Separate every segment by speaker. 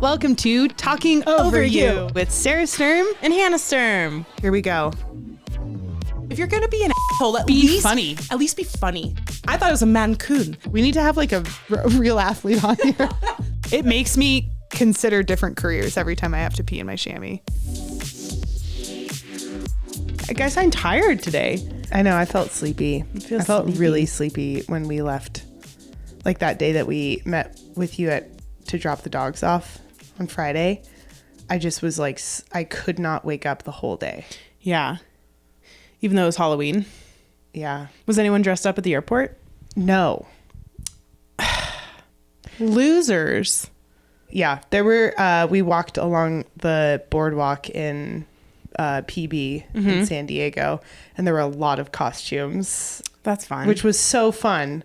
Speaker 1: Welcome to Talking Over You with Sarah Sturm
Speaker 2: and Hannah Sturm.
Speaker 1: Here we go.
Speaker 2: If you're gonna be an asshole, at
Speaker 1: Be
Speaker 2: least
Speaker 1: funny.
Speaker 2: At least be funny. I thought it was a mancoon.
Speaker 1: We need to have like a real athlete on here. It makes me consider different careers every time I have to pee in my chamois.
Speaker 2: I guess I'm tired today.
Speaker 3: I know. I felt sleepy. I felt
Speaker 2: sleepy.
Speaker 3: really sleepy when we left. Like that day that we met with you to drop the dogs off on Friday. I just was like, I could not wake up the whole day.
Speaker 2: Yeah. Even though it was Halloween.
Speaker 3: Yeah.
Speaker 2: Was anyone dressed up at the airport?
Speaker 3: No.
Speaker 2: Losers.
Speaker 3: Yeah. There were, we walked along the boardwalk in PB in San Diego, and there were a lot of costumes.
Speaker 2: That's fun.
Speaker 3: Which was so fun.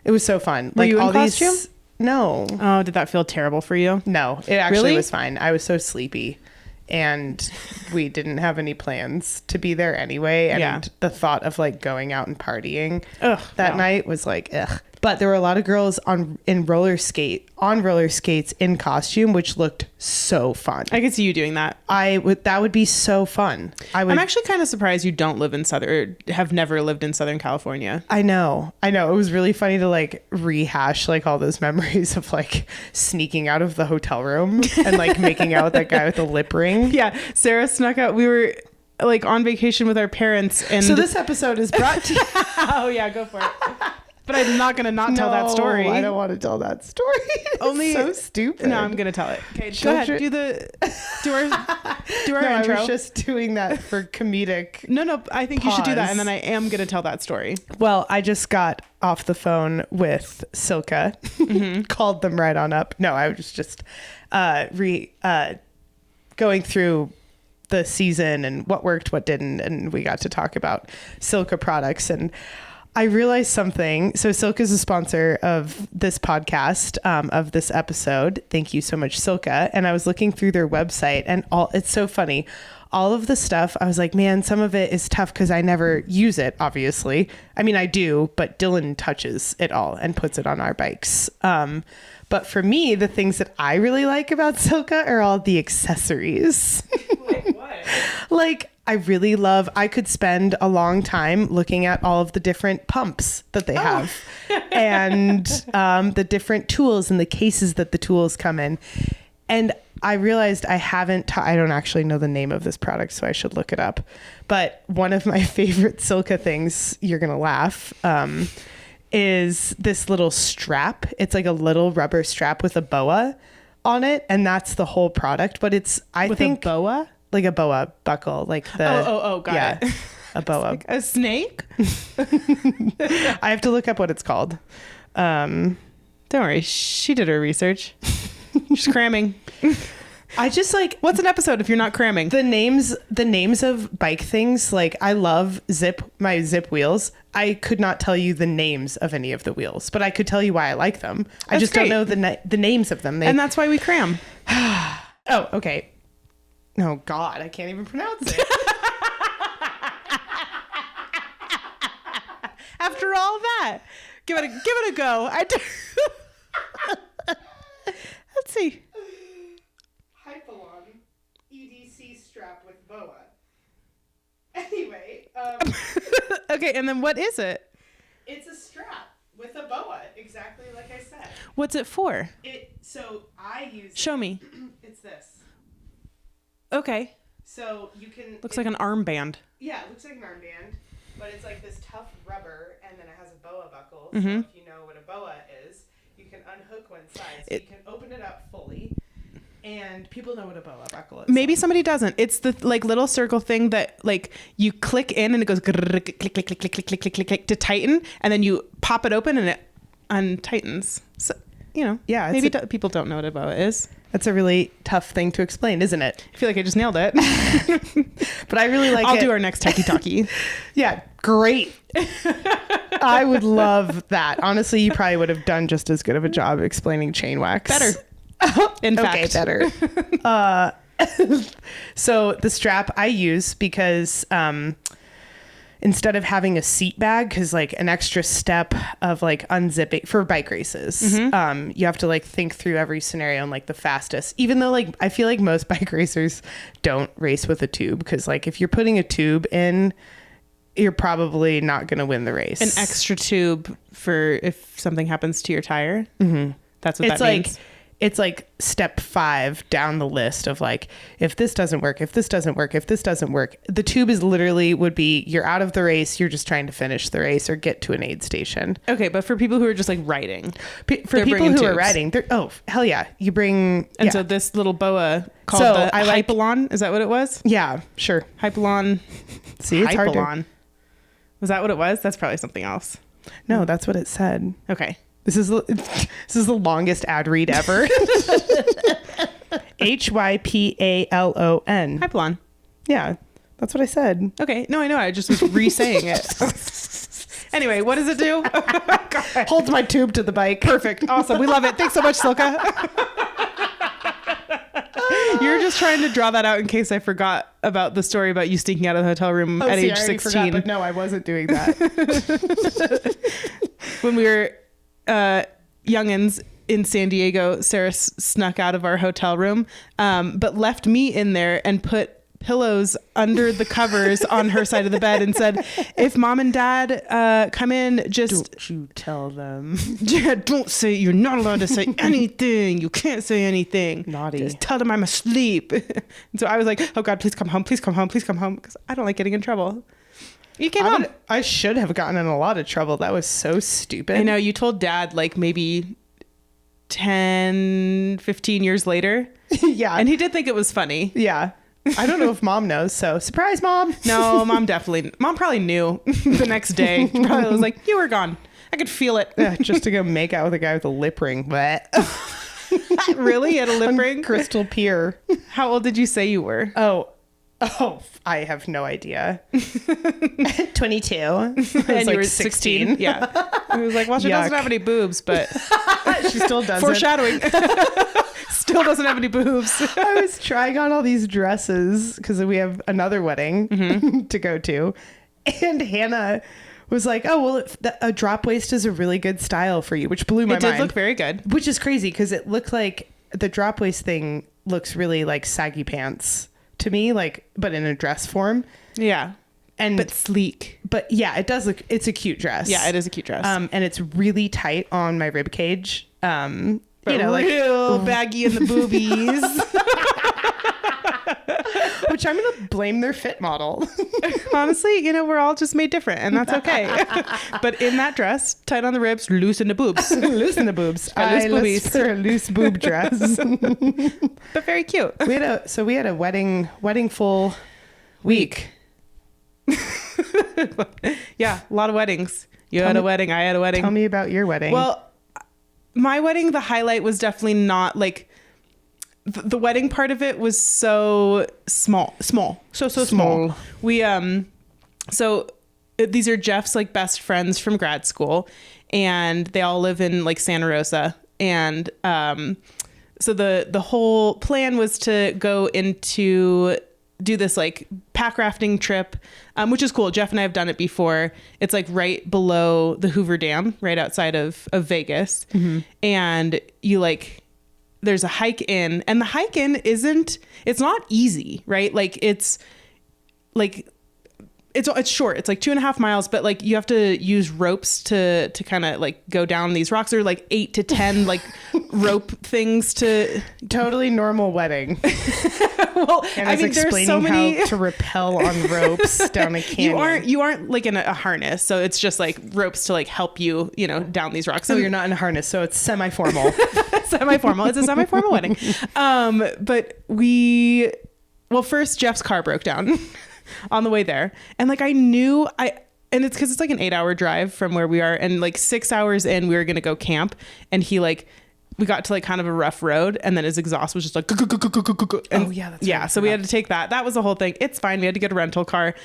Speaker 3: It was so fun.
Speaker 2: Were you in costume?
Speaker 3: No.
Speaker 2: Oh, did that feel terrible for you?
Speaker 3: No, it actually
Speaker 2: Really?
Speaker 3: was fine. I was so sleepy, and we didn't have any plans to be there anyway. And
Speaker 2: Yeah.
Speaker 3: the thought of like going out and partying
Speaker 2: Ugh,
Speaker 3: night was like, ugh. But there were a lot of girls on roller skates in costume, which looked so fun.
Speaker 2: I could see you doing that.
Speaker 3: That would be so fun.
Speaker 2: I'm actually kind of surprised you don't live in have never lived in Southern California.
Speaker 3: I know. It was really funny to like rehash like all those memories of like sneaking out of the hotel room and like making out with that guy with the lip ring.
Speaker 2: Yeah, Sarah snuck out. We were like on vacation with our parents, and
Speaker 3: So this episode is brought to you.
Speaker 2: oh yeah, go for it. But I'm not gonna tell that story.
Speaker 3: I don't want to tell that story. It's so stupid.
Speaker 2: No, I'm gonna tell it. Okay, go ahead. Do our
Speaker 3: No,
Speaker 2: intro.
Speaker 3: I was just doing that for comedic.
Speaker 2: No. I think you should do that,
Speaker 3: Pause.
Speaker 2: and then I am gonna tell that story.
Speaker 3: Well, I just got off the phone with Silka, called them right on up. No, I was just going through the season and what worked, what didn't, and we got to talk about Silka products. And I realized something. So Silka is a sponsor of this podcast, of this episode. Thank you so much, Silka. And I was looking through their website, and it's so funny. All of the stuff, I was like, man, some of it is tough because I never use it, obviously. I mean, I do, but Dylan touches it all and puts it on our bikes. But for me, the things that I really like about Silka are all the accessories.
Speaker 2: Like what?
Speaker 3: Like, I could spend a long time looking at all of the different pumps that they have and the different tools and the cases that the tools come in. And I realized I don't actually know the name of this product, so I should look it up. But one of my favorite Silka things, you're going to laugh, is this little strap. It's like a little rubber strap with a boa on it. And that's the whole product. But I think
Speaker 2: a boa?
Speaker 3: Like a boa buckle, like the
Speaker 2: got it.
Speaker 3: A boa.
Speaker 2: Like a snake?
Speaker 3: I have to look up what it's called.
Speaker 2: Don't worry, she did her research. She's cramming.
Speaker 3: I just like,
Speaker 2: What's an episode if you're not cramming?
Speaker 3: the names of bike things. Like, I love my Zip wheels. I could not tell you the names of any of the wheels, but I could tell you why I like them. I
Speaker 2: That's
Speaker 3: just
Speaker 2: great.
Speaker 3: don't know the names of them.
Speaker 2: And that's why we cram.
Speaker 3: Oh, okay. Oh God, I can't even pronounce it.
Speaker 2: After all that, give it a go. Let's see.
Speaker 3: Hypalon EDC strap with boa. Anyway,
Speaker 2: Okay, and then what is it?
Speaker 3: it's a strap with a boa, exactly like I said.
Speaker 2: What's it for?
Speaker 3: So I use.
Speaker 2: Show me.
Speaker 3: It's this.
Speaker 2: Okay.
Speaker 3: So you can.
Speaker 2: Looks like an armband.
Speaker 3: Yeah, it looks like an armband, but it's like this tough rubber, and then it has a boa buckle.
Speaker 2: Mm-hmm.
Speaker 3: So if you know what a boa is, you can unhook one side, so you can open it up fully. And people know what a boa buckle is.
Speaker 2: Maybe somebody doesn't. It's the like little circle thing that like you click in and it goes click click click click click click click click click to tighten, and then you pop it open and it untightens. So
Speaker 3: Yeah,
Speaker 2: maybe people don't know what a boa is.
Speaker 3: That's a really tough thing to explain, isn't it?
Speaker 2: I feel like I just nailed it.
Speaker 3: But I really like it.
Speaker 2: I'll do our next talkie.
Speaker 3: Yeah, great. I would love that. Honestly, you probably would have done just as good of a job explaining chain wax.
Speaker 2: Better. In
Speaker 3: Okay,
Speaker 2: fact.
Speaker 3: better. So the strap I use because instead of having a seat bag, because like an extra step of like unzipping for bike races, you have to like think through every scenario and like the fastest, even though like I feel like most bike racers don't race with a tube, because like if you're putting a tube in, you're probably not going to win the race.
Speaker 2: An extra tube for if something happens to your tire. That's what
Speaker 3: It's
Speaker 2: that
Speaker 3: like
Speaker 2: means.
Speaker 3: it's like step 5 down the list of like, if this doesn't work, if this doesn't work, if this doesn't work. The tube is literally would be you're out of the race, you're just trying to finish the race or get to an aid station.
Speaker 2: Okay, but for people who are just like riding,
Speaker 3: For
Speaker 2: they're
Speaker 3: people
Speaker 2: bringing
Speaker 3: who are
Speaker 2: tubes.
Speaker 3: riding, oh hell yeah, you bring
Speaker 2: And
Speaker 3: yeah.
Speaker 2: so this little boa called
Speaker 3: So
Speaker 2: the
Speaker 3: I like-
Speaker 2: Hypalon, is that what it was?
Speaker 3: Yeah, sure.
Speaker 2: Hypalon.
Speaker 3: See, it's hard to.
Speaker 2: Hypalon. Was that what it was? That's probably something else.
Speaker 3: No, that's what it said.
Speaker 2: Okay.
Speaker 3: This is the longest ad read ever. Hypalon.
Speaker 2: Hypalon.
Speaker 3: Yeah, that's what I said.
Speaker 2: Okay. No, I know. I just was re-saying it. Anyway, what does it do?
Speaker 3: Holds my tube to the bike.
Speaker 2: Perfect. Awesome. We love it. Thanks so much, Silka. You're just trying to draw that out in case I forgot about the story about you sneaking out of the hotel room at age 16.
Speaker 3: But no, I wasn't doing that.
Speaker 2: When we were youngins in San Diego, Sarah snuck out of our hotel room, but left me in there and put pillows under the covers on her side of the bed and said, if mom and dad come in, just
Speaker 3: Don't you tell them.
Speaker 2: don't say, you're not allowed to say anything. You can't say anything.
Speaker 3: Naughty.
Speaker 2: Just tell them I'm asleep. And so I was like, oh God, please come home. Please come home. Please come home. Because I don't like getting in trouble. You came home.
Speaker 3: I should have gotten in a lot of trouble. That was so stupid.
Speaker 2: I know you told dad like maybe 10, 15 years later.
Speaker 3: Yeah.
Speaker 2: And he did think it was funny.
Speaker 3: Yeah. I don't know if mom knows. So surprise, mom.
Speaker 2: No, mom probably knew the next day. She probably was like, you were gone. I could feel it.
Speaker 3: Yeah, just to go make out with a guy with a lip ring. But
Speaker 2: Really? You had a lip ring?
Speaker 3: Crystal Pier.
Speaker 2: How old did you say you were?
Speaker 3: Oh, I have no idea. 22. I was
Speaker 2: And
Speaker 3: like
Speaker 2: you were
Speaker 3: 16.
Speaker 2: 16? Yeah. I was like, well, she doesn't
Speaker 3: Yuck.
Speaker 2: have any boobs, but
Speaker 3: She still doesn't.
Speaker 2: foreshadowing. Still doesn't have any boobs.
Speaker 3: I was trying on all these dresses because we have another wedding to go to. And Hannah was like, oh, well, a drop waist is a really good style for you, which blew my
Speaker 2: It
Speaker 3: mind.
Speaker 2: did look very good.
Speaker 3: Which is crazy because it looked like the drop waist thing looks really like saggy pants to me, like, but in a dress form.
Speaker 2: Yeah.
Speaker 3: And
Speaker 2: But sleek.
Speaker 3: but yeah, it does look, it's a cute dress.
Speaker 2: Yeah, it is a cute dress.
Speaker 3: And it's really tight on my rib cage.
Speaker 2: But
Speaker 3: You know, like
Speaker 2: real baggy in the boobies.
Speaker 3: which I'm going to blame their fit model.
Speaker 2: Honestly, we're all just made different, and that's okay. But in that dress, tight on the ribs, loose in the boobs.
Speaker 3: Loose in the boobs.
Speaker 2: Got loose
Speaker 3: I
Speaker 2: boobies.
Speaker 3: looked for a loose boob dress.
Speaker 2: But very cute.
Speaker 3: we had a wedding full week.
Speaker 2: Yeah, a lot of weddings. You had a wedding, I had a wedding.
Speaker 3: Tell me about your wedding.
Speaker 2: Well, my wedding, the highlight was definitely not like the wedding part of it was so small. So small. We, so these are Jeff's like best friends from grad school, and they all live in like Santa Rosa. And, so the whole plan was to go into do this like pack rafting trip, which is cool. Jeff and I have done it before. It's like right below the Hoover Dam, right outside of Vegas. And you like, there's a hike in, and the hike in it's not easy, right? Like it's short. It's like 2.5 miles, but like you have to use ropes to kind of like go down these rocks. There are like 8 to 10 like rope things to.
Speaker 3: Totally normal wedding.
Speaker 2: Well,
Speaker 3: And
Speaker 2: I
Speaker 3: is
Speaker 2: mean, there's
Speaker 3: explaining
Speaker 2: so many.
Speaker 3: how to rappel on ropes down a canyon.
Speaker 2: You aren't like in a harness, so it's just like ropes to like help you, down these rocks.
Speaker 3: So you're not in a harness, so it's semi-formal.
Speaker 2: Semi-formal. It's a semi-formal wedding. But first Jeff's car broke down on the way there, and like and it's because it's like an 8-hour drive from where we are, and like 6 hours in we were gonna go camp, and we got to like kind of a rough road, and then his exhaust was just like
Speaker 3: Oh yeah, that's right.
Speaker 2: so we had to take that. That was the whole thing. It's fine. We had to get a rental car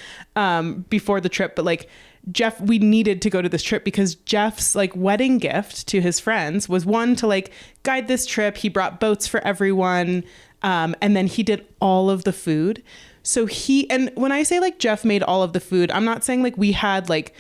Speaker 2: before the trip, but like Jeff, we needed to go to this trip because Jeff's like wedding gift to his friends was one to like guide this trip. He brought boats for everyone, and then he did all of the food. So and when I say like Jeff made all of the food, I'm not saying like we had like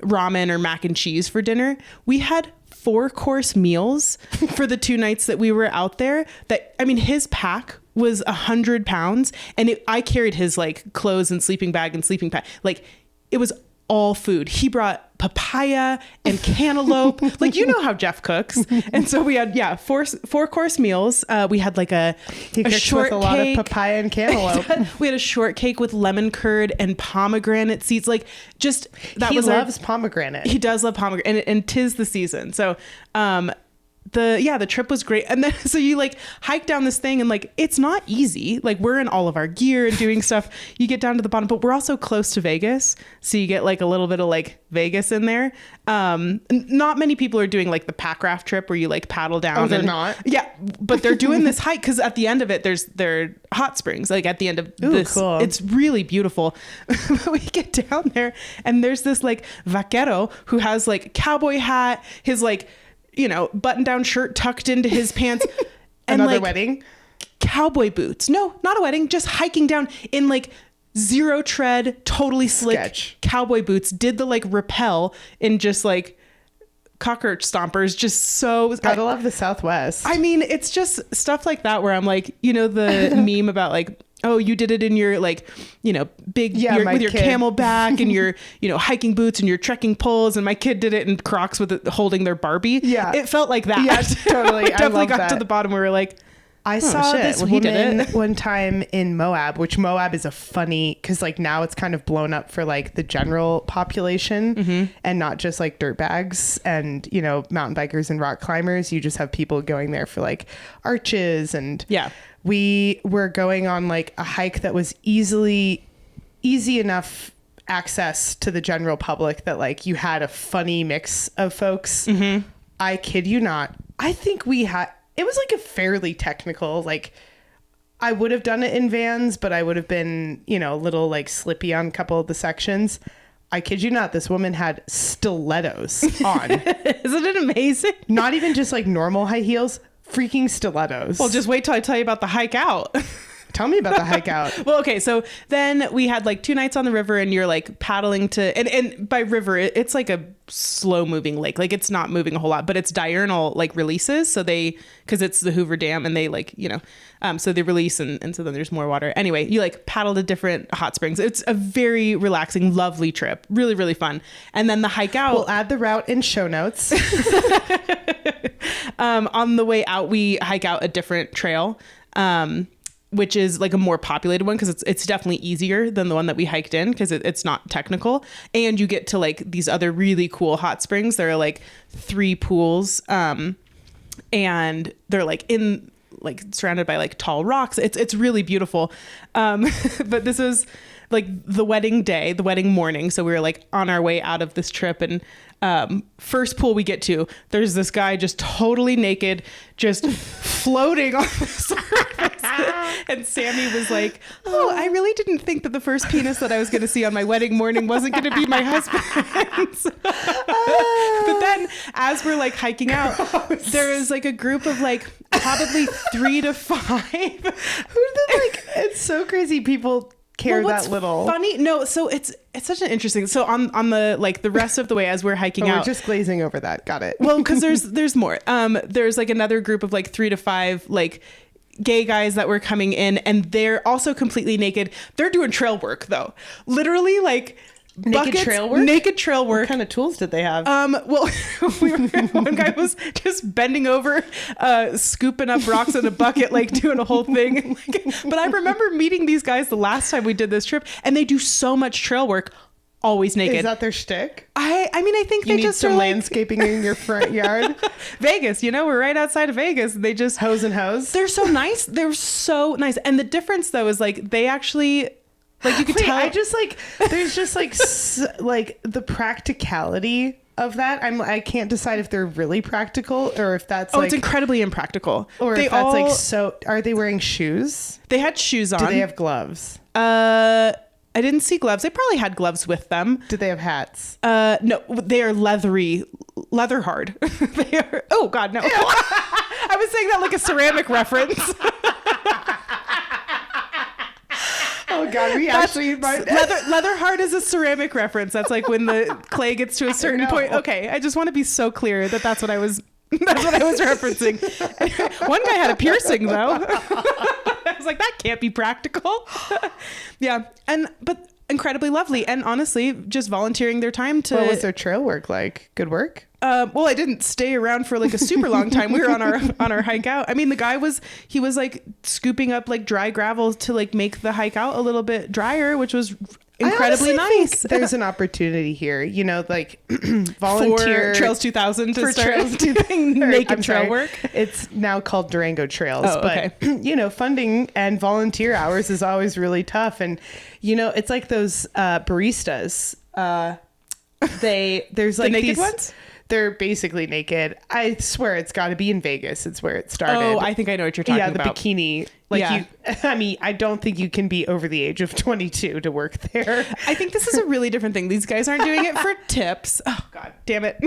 Speaker 2: ramen or mac and cheese for dinner. We had 4-course meals for the 2 nights that we were out there. That, I mean, his pack was 100 pounds, and I carried his like clothes and sleeping bag and sleeping pad. Like, it was all food. He brought papaya and cantaloupe. Like, you know how Jeff cooks. And so we had, 4-course meals. We had like a shortcake.
Speaker 3: With a lot of papaya and cantaloupe.
Speaker 2: We had a shortcake with lemon curd and pomegranate seeds. Like, just
Speaker 3: he loves pomegranate.
Speaker 2: He does love pomegranate, and 'tis the season. So, the trip was great. And then so you like hike down this thing, and like it's not easy. Like, we're in all of our gear and doing stuff. You get down to the bottom, but we're also close to Vegas, so you get like a little bit of like Vegas in there. Not many people are doing like the pack raft trip where you like paddle down.
Speaker 3: Oh, they're not?
Speaker 2: Yeah, but they're doing this hike because at the end of it there are hot springs. Like at the end of this,
Speaker 3: cool.
Speaker 2: It's really beautiful. But we get down there, and there's this like vaquero who has like cowboy hat, his like, you know, button down shirt tucked into his pants. And
Speaker 3: Another
Speaker 2: like,
Speaker 3: wedding?
Speaker 2: Cowboy boots. No, not a wedding, just hiking down in like zero tread, totally slick cowboy boots. Did the like rappel in just like cockroach stompers. Just so
Speaker 3: Gotta love the Southwest.
Speaker 2: I mean, it's just stuff like that where I'm like, you know, the meme about like, oh, you did it in your like, you know, big with your camelback and your, you know, hiking boots and your trekking poles, and my kid did it in Crocs with it, holding their Barbie.
Speaker 3: Yeah,
Speaker 2: it felt like that.
Speaker 3: Yeah, totally.
Speaker 2: Definitely got to the bottom where we're like,
Speaker 3: I saw this woman one time in Moab, which Moab is a funny, because like now it's kind of blown up for like the general population and not just like dirtbags and, you know, mountain bikers and rock climbers. You just have people going there for like arches, and we were going on like a hike that was easy enough access to the general public that like you had a funny mix of folks. I kid you not. I think it was like a fairly technical, like I would have done it in Vans, but I would have been, you know, a little like slippy on a couple of the sections. I kid you not, this woman had stilettos on.
Speaker 2: Isn't it amazing?
Speaker 3: Not even just like normal high heels, freaking stilettos.
Speaker 2: Well, just wait till I tell you about the hike out.
Speaker 3: Tell me about the hike out.
Speaker 2: Well, okay. So then we had like 2 nights on the river, and you're like paddling to, and by river, it's like a slow moving lake. Like it's not moving a whole lot, but it's diurnal like releases. So cause it's the Hoover Dam, and they like, you know, so they release and so then there's more water. Anyway, you like paddle to different hot springs. It's a very relaxing, lovely trip. Really, really fun. And then the hike out.
Speaker 3: We'll add the route in show notes.
Speaker 2: On the way out, we hike out a different trail. Which is like a more populated one, because it's definitely easier than the one that we hiked in, because it's not technical, and you get to like these other really cool hot springs. There are like 3 pools, and they're like in like surrounded by like tall rocks. It's really beautiful. But this was like the wedding morning, so we were like on our way out of this trip, and first pool we get to, there's this guy just totally naked, just floating on the surface. And Sammy was like, oh, I really didn't think that the first penis that I was going to see on my wedding morning wasn't going to be my husband's. But then as we're like hiking out, there is like a group of like probably 3 to 5.
Speaker 3: It's so crazy people care that little.
Speaker 2: Funny. No, so it's such an interesting. So on the like the rest of the way as we're hiking out,
Speaker 3: we're just glazing over that. Got it.
Speaker 2: Well, because there's more. There's like another group of like 3 to 5 like gay guys that were coming in, and they're also completely naked. They're doing trail work though. Literally like
Speaker 3: naked trail work.
Speaker 2: What
Speaker 3: kind of tools did they have?
Speaker 2: Well, one guy was just bending over, scooping up rocks in a bucket, like doing a whole thing. But I remember meeting these guys the last time we did this trip, and they do so much trail work, always naked.
Speaker 3: Is that their shtick?
Speaker 2: I mean, I think
Speaker 3: you
Speaker 2: they
Speaker 3: need
Speaker 2: just
Speaker 3: some
Speaker 2: are
Speaker 3: landscaping in your front yard.
Speaker 2: Vegas, you know, we're right outside of Vegas. They just
Speaker 3: hose and hose.
Speaker 2: They're so nice. They're so nice, and the difference though is like they actually. Like you could tell.
Speaker 3: I just like there's just like like the practicality of that. I can't decide if they're really practical or if that's
Speaker 2: it's incredibly impractical.
Speaker 3: Or if that's like so. Are they wearing shoes?
Speaker 2: They had shoes on.
Speaker 3: Do they have gloves?
Speaker 2: I didn't see gloves. They probably had gloves with them.
Speaker 3: Did they have hats?
Speaker 2: No, they are leather hard. They are. Oh God, no. I was saying that like a ceramic reference.
Speaker 3: Oh God, we actually might.
Speaker 2: Leather heart is a ceramic reference. That's like when the clay gets to a certain point. Okay, I just want to be so clear that that's what I was referencing. One guy had a piercing though. I was like, that can't be practical. Yeah, but incredibly lovely, and honestly, just volunteering their time to.
Speaker 3: What was their trail work like? Good work.
Speaker 2: Well, I didn't stay around for like a super long time. We were on our hike out. I mean, the guy was like scooping up like dry gravel to like make the hike out a little bit drier, which was incredibly nice.
Speaker 3: There's an opportunity here, like volunteer
Speaker 2: for Trails 2000 to start
Speaker 3: Trails
Speaker 2: doing naked trail work.
Speaker 3: It's now called Durango Trails,
Speaker 2: okay.
Speaker 3: But funding and volunteer hours is always really tough, and it's like those baristas. There's like
Speaker 2: the naked
Speaker 3: these
Speaker 2: ones.
Speaker 3: They're basically naked. I swear it's got to be in Vegas. It's where it started.
Speaker 2: Oh, I think I know what you're talking about.
Speaker 3: Yeah, the bikini. I don't think you can be over the age of 22 to work there.
Speaker 2: I think this is a really different thing. These guys aren't doing it for tips. Oh, God damn it.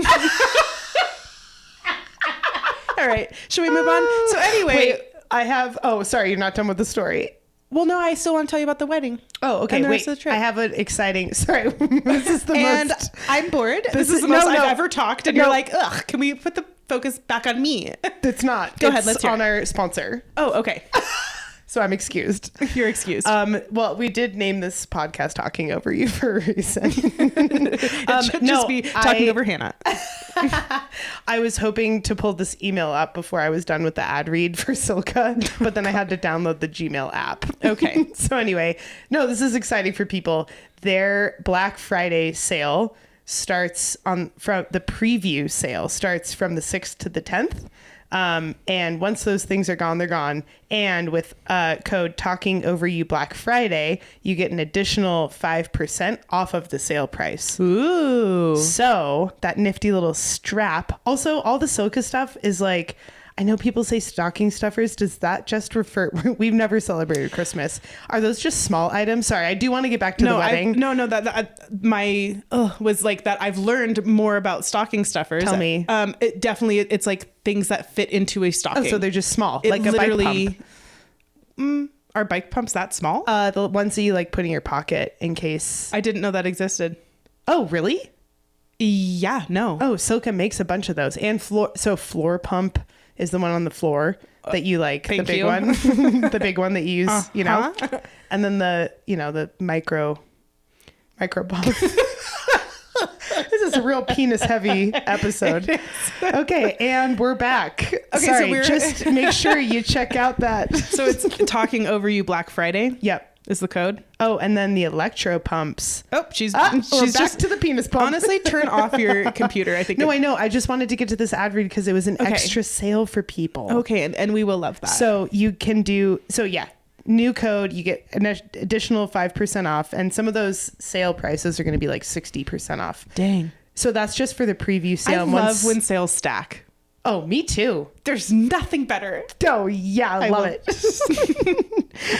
Speaker 2: All right. Should we move on? So anyway.
Speaker 3: Wait, sorry. You're not done with the story.
Speaker 2: Well, no, I still want to tell you about the wedding.
Speaker 3: Oh, okay.
Speaker 2: And the
Speaker 3: Wait,
Speaker 2: rest of the trip.
Speaker 3: I have an exciting. Sorry, this is the
Speaker 2: and
Speaker 3: most.
Speaker 2: I'm bored. This is the most I've ever talked, and
Speaker 3: No.
Speaker 2: you're like, ugh. Can we put the focus back on me?
Speaker 3: It's not.
Speaker 2: Go ahead. Let's hear
Speaker 3: on
Speaker 2: it.
Speaker 3: our sponsor.
Speaker 2: Oh, okay.
Speaker 3: So I'm excused.
Speaker 2: You're excused.
Speaker 3: Well, we did name this podcast "Talking Over You" for a reason.
Speaker 2: It should just be talking over Hannah.
Speaker 3: I was hoping to pull this email up before I was done with the ad read for Silka, but then I had to download the Gmail app.
Speaker 2: Okay.
Speaker 3: So anyway, no, this is exciting for people. Their Black Friday sale starts from the preview sale starts from the 6th to the 10th. And once those things are gone, they're gone. And with code Talking Over You Black Friday, you get an additional 5% off of the sale price.
Speaker 2: Ooh.
Speaker 3: So that nifty little strap. Also, all the Silka stuff is like, I know people say stocking stuffers. Does that just refer? We've never celebrated Christmas. Are those just small items? Sorry, I do want to get back to the wedding.
Speaker 2: My was like that. I've learned more about stocking stuffers.
Speaker 3: Tell me.
Speaker 2: It's like things that fit into a stocking.
Speaker 3: Oh, so they're just small,
Speaker 2: It
Speaker 3: like a
Speaker 2: literally,
Speaker 3: bike pump.
Speaker 2: Are bike pumps that small?
Speaker 3: The ones that you like put in your pocket in case.
Speaker 2: I didn't know that existed.
Speaker 3: Oh, really?
Speaker 2: Yeah, no.
Speaker 3: Oh, Silka makes a bunch of those, and floor pump is the one on the floor that you like, the big one, the big one that you use, and then the micro pump. This is a real penis heavy episode. Okay, and we're back. Okay, sorry, so just make sure you check out that.
Speaker 2: So it's Talking Over You Black Friday.
Speaker 3: Yep.
Speaker 2: Is the code.
Speaker 3: Oh, and then the electro pumps.
Speaker 2: Oh, she's
Speaker 3: back
Speaker 2: just
Speaker 3: to the penis pump.
Speaker 2: Honestly, turn off your computer. I think.
Speaker 3: No, I know. I just wanted to get to this ad read because it was an extra sale for people.
Speaker 2: Okay, and we will love that.
Speaker 3: So you can do new code. You get an additional 5% off, and some of those sale prices are going to be like 60% off.
Speaker 2: Dang.
Speaker 3: So that's just for the preview sale.
Speaker 2: I love when sales stack.
Speaker 3: Oh, me too.
Speaker 2: There's nothing better.
Speaker 3: Oh, yeah. I love it.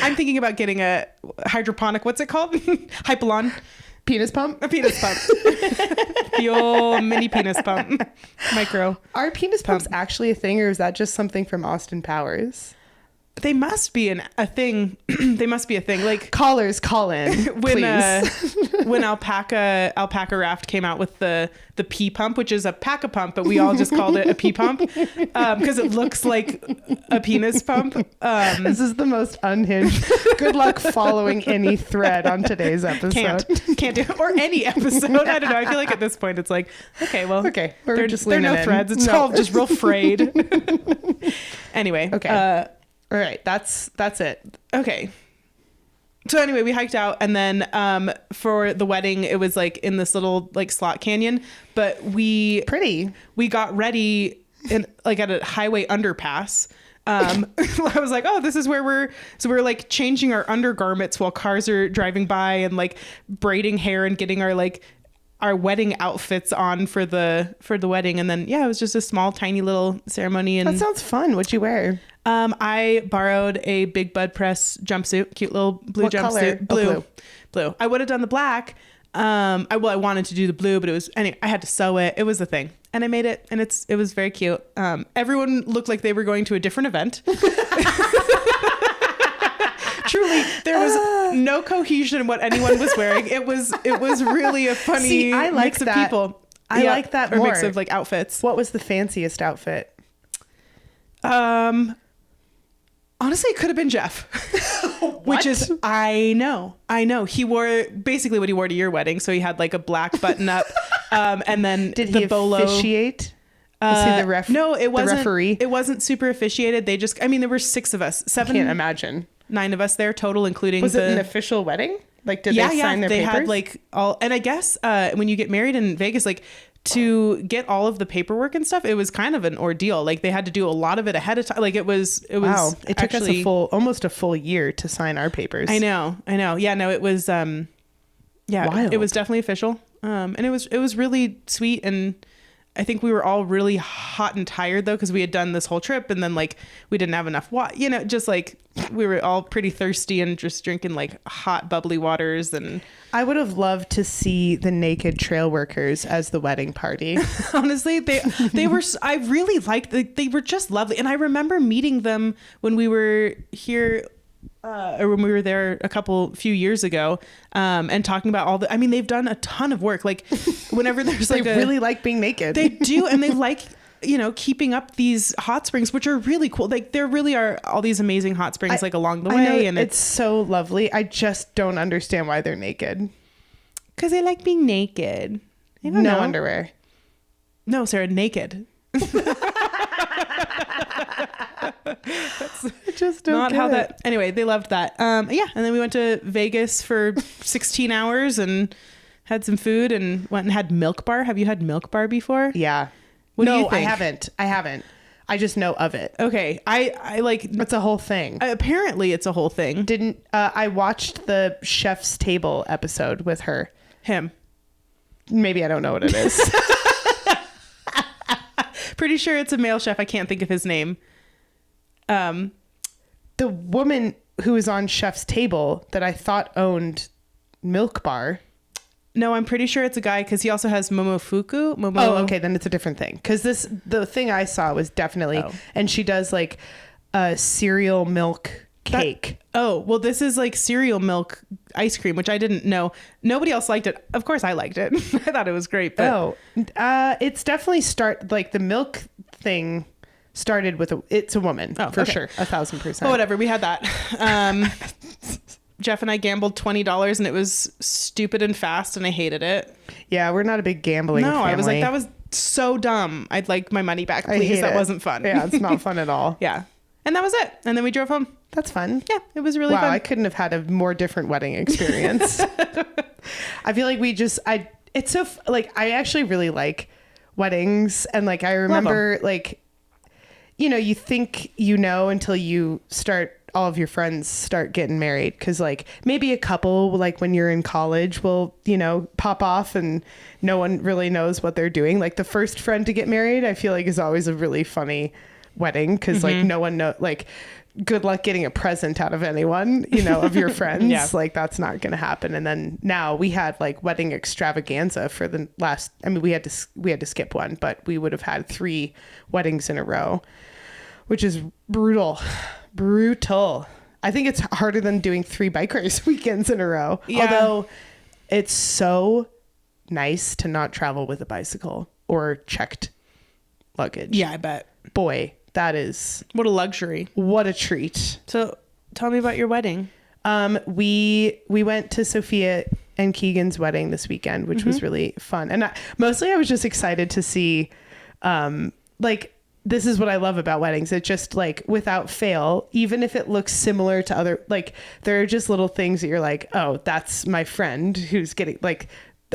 Speaker 2: I'm thinking about getting a hydroponic, what's it called? Hypalon.
Speaker 3: Penis pump?
Speaker 2: A penis pump. The old mini penis pump. Micro.
Speaker 3: Are penis pumps actually a thing, or is that just something from Austin Powers?
Speaker 2: They must be a thing. They must be a thing. Like
Speaker 3: callers, call in.
Speaker 2: When Alpaca Raft came out with the pee pump, which is a pack a pump, but we all just called it a pee pump because it looks like a penis pump.
Speaker 3: This is the most unhinged. Good luck following any thread on today's episode.
Speaker 2: Can't do it. Or any episode. I don't know. I feel like at this point it's like, okay, well,
Speaker 3: we're just
Speaker 2: there are no threads. It's all just real frayed. Anyway.
Speaker 3: Okay. All right, that's it.
Speaker 2: Okay. So anyway, we hiked out, and then for the wedding, it was like in this little like slot canyon. But we got ready in like at a highway underpass. I was like, oh, this is where we're like changing our undergarments while cars are driving by, and like braiding hair and getting our wedding outfits on for the wedding. And then it was just a small tiny little ceremony. And
Speaker 3: that sounds fun. What'd you wear?
Speaker 2: I borrowed a Big Bud Press jumpsuit, cute little blue
Speaker 3: what
Speaker 2: jumpsuit.
Speaker 3: Color?
Speaker 2: Blue. I would have done the black. I wanted to do the blue, but I had to sew it. It was a thing, and I made it, and it was very cute. Everyone looked like they were going to a different event. Truly, there was no cohesion in what anyone was wearing. It was really a funny
Speaker 3: See, I like
Speaker 2: mix of
Speaker 3: that.
Speaker 2: people.
Speaker 3: I like that
Speaker 2: or
Speaker 3: more.
Speaker 2: mix of like outfits.
Speaker 3: What was the fanciest outfit?
Speaker 2: Honestly, it could have been Jeff. Which is, I know. He wore basically what he wore to your wedding. So he had like a black button up, and then
Speaker 3: Did
Speaker 2: the
Speaker 3: he
Speaker 2: bolo.
Speaker 3: officiate? Was he the ref?
Speaker 2: No, it wasn't.
Speaker 3: The referee?
Speaker 2: It wasn't super officiated. They just, I mean, there were 6 of us,
Speaker 3: Can't imagine.
Speaker 2: 9 of us there total, including
Speaker 3: Was it an official wedding? Like, did they sign their
Speaker 2: they
Speaker 3: papers?
Speaker 2: had like all, and I guess when you get married in Vegas, like to get all of the paperwork and stuff, it was kind of an ordeal. Like they had to do a lot of it ahead of time. Like it was
Speaker 3: wow. It took
Speaker 2: actually,
Speaker 3: us almost a full year to sign our papers.
Speaker 2: I know. Yeah, no, it was wild. It was definitely official. And it was really sweet, and I think we were all really hot and tired though, because we had done this whole trip, and then like we didn't have enough water, just like we were all pretty thirsty and just drinking like hot bubbly waters. And
Speaker 3: I would have loved to see the naked trail workers as the wedding party.
Speaker 2: honestly, they were, I really liked, they were just lovely. And I remember meeting them when we were here, or when we were there a few years ago, and talking about all I mean, they've done a ton of work. Like whenever there's
Speaker 3: They
Speaker 2: like
Speaker 3: really like being naked.
Speaker 2: they do. And they like, keeping up these hot springs, which are really cool. Like there really are all these amazing hot springs like along the way.
Speaker 3: I know,
Speaker 2: and
Speaker 3: it's so lovely. I just don't understand why they're naked.
Speaker 2: because they like being naked. I don't
Speaker 3: No
Speaker 2: know.
Speaker 3: underwear.
Speaker 2: No, Sarah, naked.
Speaker 3: I just don't
Speaker 2: Not
Speaker 3: get
Speaker 2: how
Speaker 3: it.
Speaker 2: that. Anyway, they loved that. Yeah, and then we went to Vegas for 16 hours and had some food and went and had Milk Bar. Have you had Milk Bar before?
Speaker 3: Yeah.
Speaker 2: What do
Speaker 3: no,
Speaker 2: you think?
Speaker 3: I haven't. I just know of it.
Speaker 2: Okay, I like.
Speaker 3: It's a whole thing.
Speaker 2: Apparently, it's a whole thing.
Speaker 3: Didn't I watched the Chef's Table episode with her.
Speaker 2: Him.
Speaker 3: Maybe I don't know what it is.
Speaker 2: Pretty sure it's a male chef. I can't think of his name.
Speaker 3: The woman who was on Chef's Table that I thought owned Milk Bar.
Speaker 2: No, I'm pretty sure it's a guy because he also has Momofuku.
Speaker 3: Oh, okay, then it's a different thing. Because the thing I saw was definitely, and she does like a cereal milk cake.
Speaker 2: Well, this is like cereal milk ice cream, which I didn't know. Nobody else liked it. Of course, I liked it. I thought it was great. But
Speaker 3: It's definitely like the milk thing started with it's a woman for sure, 1,000%.
Speaker 2: Well, whatever. We had that. Jeff and I gambled $20 and it was stupid and fast and I hated it.
Speaker 3: Yeah, we're not a big gambling family.
Speaker 2: I was like, that was so dumb. I'd like my money back, please. That wasn't fun.
Speaker 3: Yeah, it's not fun at all.
Speaker 2: Yeah. And that was it. And then we drove home.
Speaker 3: That's fun.
Speaker 2: Yeah, it was really fun.
Speaker 3: I couldn't have had a more different wedding experience. I feel like it's so, I actually really like weddings. And like, I remember like, you think, until you all of your friends start getting married. Cause like maybe a couple, like when you're in college will, pop off and no one really knows what they're doing. Like the first friend to get married, I feel like is always a really funny wedding. Cause like no one like good luck getting a present out of anyone, of your friends.
Speaker 2: Yeah.
Speaker 3: Like that's not going to happen. And then now we had like wedding extravaganza for the last, we had to skip one, but we would have had 3 weddings in a row, which is brutal. I think it's harder than doing 3 bike race weekends in a row.
Speaker 2: Yeah.
Speaker 3: Although it's so nice to not travel with a bicycle or checked luggage.
Speaker 2: Yeah, I bet.
Speaker 3: Boy, that is
Speaker 2: What a luxury.
Speaker 3: what a treat.
Speaker 2: So tell me about your wedding.
Speaker 3: We went to Sophia and Keegan's wedding this weekend, which was really fun. And mostly I was just excited to see, this is what I love about weddings. It just like without fail, even if it looks similar to other, like there are just little things that you're like, oh, that's my friend who's getting like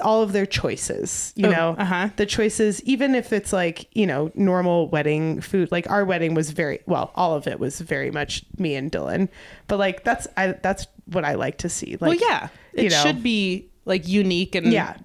Speaker 3: all of their choices, the choices, even if it's like, normal wedding food, like our wedding was all of it was very much me and Dylan, but like, that's what I like to see. Like,
Speaker 2: well, yeah, it should be like unique and
Speaker 3: yeah.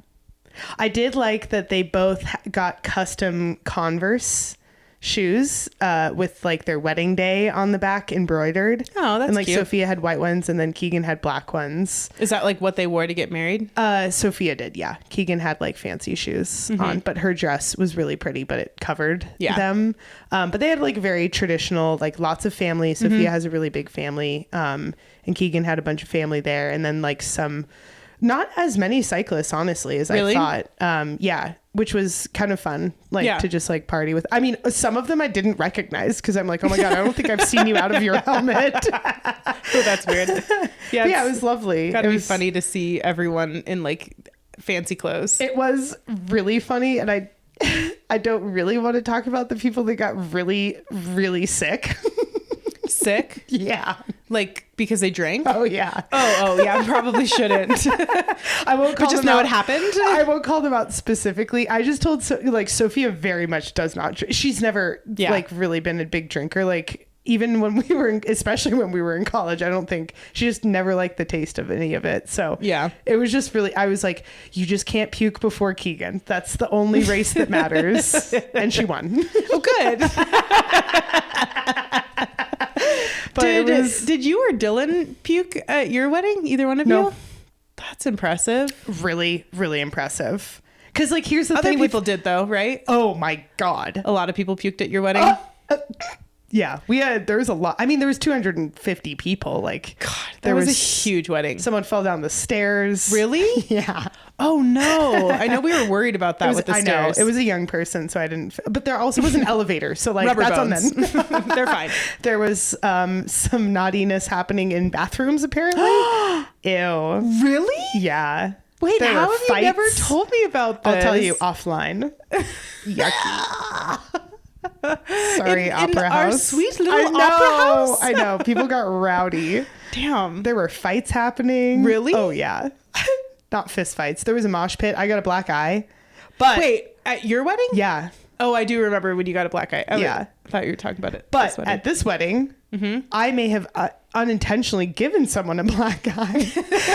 Speaker 3: I did like that they both got custom Converse shoes with like their wedding day on the back embroidered.
Speaker 2: Oh, that's
Speaker 3: and like
Speaker 2: cute.
Speaker 3: Sophia had white ones and then Keegan had black ones.
Speaker 2: Is that like what they wore to get married?
Speaker 3: Sophia did, yeah. Keegan had like fancy shoes on, but her dress was really pretty, but it covered them. But they had like very traditional, like lots of family. Sophia has a really big family, and Keegan had a bunch of family there, and then like some, not as many cyclists, honestly, as
Speaker 2: Really?
Speaker 3: I thought. Yeah, which was kind of fun, like to just like party with. I mean, some of them I didn't recognize because I'm like, oh my God, I don't think I've seen you out of your helmet.
Speaker 2: Oh, that's weird.
Speaker 3: Yeah, it was lovely.
Speaker 2: Gotta
Speaker 3: It
Speaker 2: be
Speaker 3: was
Speaker 2: funny to see everyone in like fancy clothes.
Speaker 3: It was really funny, and I don't really want to talk about the people that got really, really sick.
Speaker 2: Sick?
Speaker 3: Yeah.
Speaker 2: Like because they drank?
Speaker 3: Oh yeah.
Speaker 2: Oh yeah, I probably shouldn't.
Speaker 3: I won't call
Speaker 2: But just
Speaker 3: them
Speaker 2: know
Speaker 3: out.
Speaker 2: it happened?
Speaker 3: I won't call them out specifically. I just told like Sophia very much does not drink. She's never like really been a big drinker. Like even when we were especially when we were in college, I don't think she just never liked the taste of any of it. So
Speaker 2: yeah,
Speaker 3: it was just really, I was like, you just can't puke before Keegan. That's the only race that matters. And she won.
Speaker 2: Oh, good.
Speaker 3: But
Speaker 2: did you or Dylan puke at your wedding? Either one of
Speaker 3: No.
Speaker 2: you? That's impressive.
Speaker 3: really, really impressive. Because like, here's the
Speaker 2: Other
Speaker 3: thing
Speaker 2: people did though, right?
Speaker 3: oh my God.
Speaker 2: A lot of people puked at your wedding.
Speaker 3: Yeah, there was a lot. I mean, there was 250 people. Like,
Speaker 2: God,
Speaker 3: there
Speaker 2: that was a huge wedding.
Speaker 3: Someone fell down the stairs.
Speaker 2: Really?
Speaker 3: Yeah.
Speaker 2: Oh no! I know we were worried about that with the stairs.
Speaker 3: It was a young person, so I didn't. But there also was an elevator, so like
Speaker 2: Rubber
Speaker 3: that's
Speaker 2: bones.
Speaker 3: on them.
Speaker 2: They're fine.
Speaker 3: There was some naughtiness happening in bathrooms, apparently. Ew.
Speaker 2: Really?
Speaker 3: Yeah.
Speaker 2: Wait,
Speaker 3: There
Speaker 2: how
Speaker 3: were
Speaker 2: have you never
Speaker 3: fights.
Speaker 2: told me about this?
Speaker 3: I'll tell you offline. Yucky. Sorry,
Speaker 2: in
Speaker 3: Opera
Speaker 2: our
Speaker 3: House.
Speaker 2: sweet little
Speaker 3: I know,
Speaker 2: Opera House?
Speaker 3: I know. People got rowdy.
Speaker 2: Damn.
Speaker 3: There were fights happening.
Speaker 2: Really?
Speaker 3: Oh yeah. Not fist fights. There was a mosh pit. I got a black eye. But
Speaker 2: Wait, at your wedding?
Speaker 3: yeah.
Speaker 2: Oh, I do remember when you got a black eye.
Speaker 3: Yeah.
Speaker 2: I thought you were talking about it.
Speaker 3: But
Speaker 2: this wedding.
Speaker 3: at this wedding, I may have unintentionally given someone a black eye.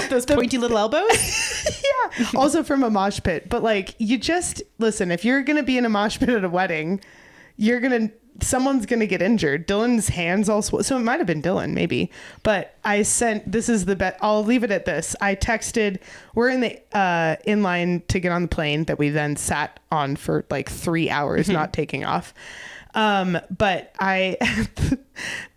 Speaker 2: Those pointy little elbows?
Speaker 3: Yeah. Also from a mosh pit. But like, you just listen, if you're going to be in a mosh pit at a wedding, someone's going to get injured. Dylan's hands also. So it might've been Dylan maybe, but this is the bet. I'll leave it at this. I texted, we're in line to get on the plane that we then sat on for like 3 hours, not taking off. But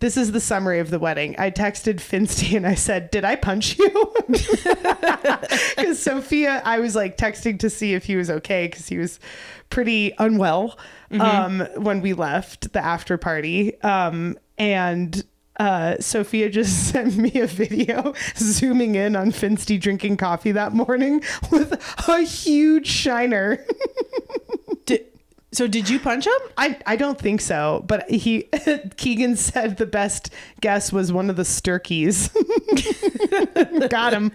Speaker 3: this is the summary of the wedding. I texted Finsty and I said, did I punch you? Because Sophia, I was like texting to see if he was okay because he was pretty unwell when we left the after party. And Sophia just sent me a video zooming in on Finsty drinking coffee that morning with a huge shiner.
Speaker 2: So did you punch him?
Speaker 3: I don't think so, but Keegan said the best guess was one of the Sturkeys. Got him.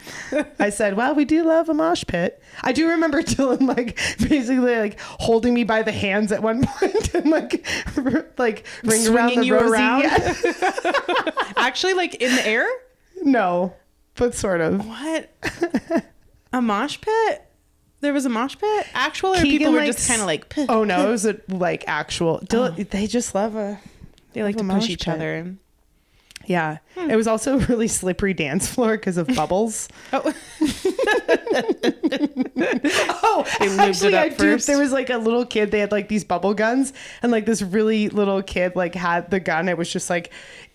Speaker 3: I said, well, we do love a mosh pit. I do remember Dylan like basically like holding me by the hands at one point and like ring around the
Speaker 2: you
Speaker 3: rosy.
Speaker 2: around?
Speaker 3: Yeah.
Speaker 2: Actually, like in the air?
Speaker 3: No, but sort of.
Speaker 2: What? A mosh pit? There was a mosh pit? Actual, or
Speaker 3: Keegan
Speaker 2: people were
Speaker 3: likes-
Speaker 2: just kind of like...
Speaker 3: Oh no, it was a like actual. They just love
Speaker 2: They like to
Speaker 3: mosh
Speaker 2: push each
Speaker 3: pit.
Speaker 2: other. And...
Speaker 3: Yeah. It was also a really slippery dance floor because of bubbles.
Speaker 2: Oh,
Speaker 3: Oh,
Speaker 2: They lubed
Speaker 3: actually,
Speaker 2: it up
Speaker 3: I do.
Speaker 2: first.
Speaker 3: There was like a little kid. They had like these bubble guns, and like this really little kid like had the gun. It was just like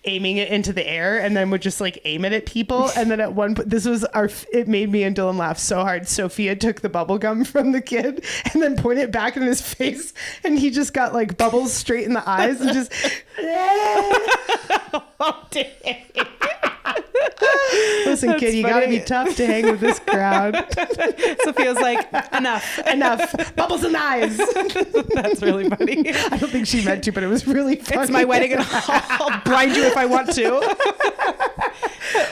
Speaker 3: aiming it into the air, and then would just like aim it at people. And then at one point, it made me and Dylan laugh so hard. Sophia took the bubble gum from the kid and then pointed it back in his face, and he just got like bubbles straight in the eyes and just.
Speaker 2: oh dang.
Speaker 3: Listen,
Speaker 2: That's
Speaker 3: kid, you got to
Speaker 2: funny.
Speaker 3: be tough to hang with this crowd.
Speaker 2: Sophia's like, enough.
Speaker 3: Bubbles in the eyes.
Speaker 2: That's really funny.
Speaker 3: I don't think she meant to, but it was really funny.
Speaker 2: It's my wedding and I'll blind you if I want to.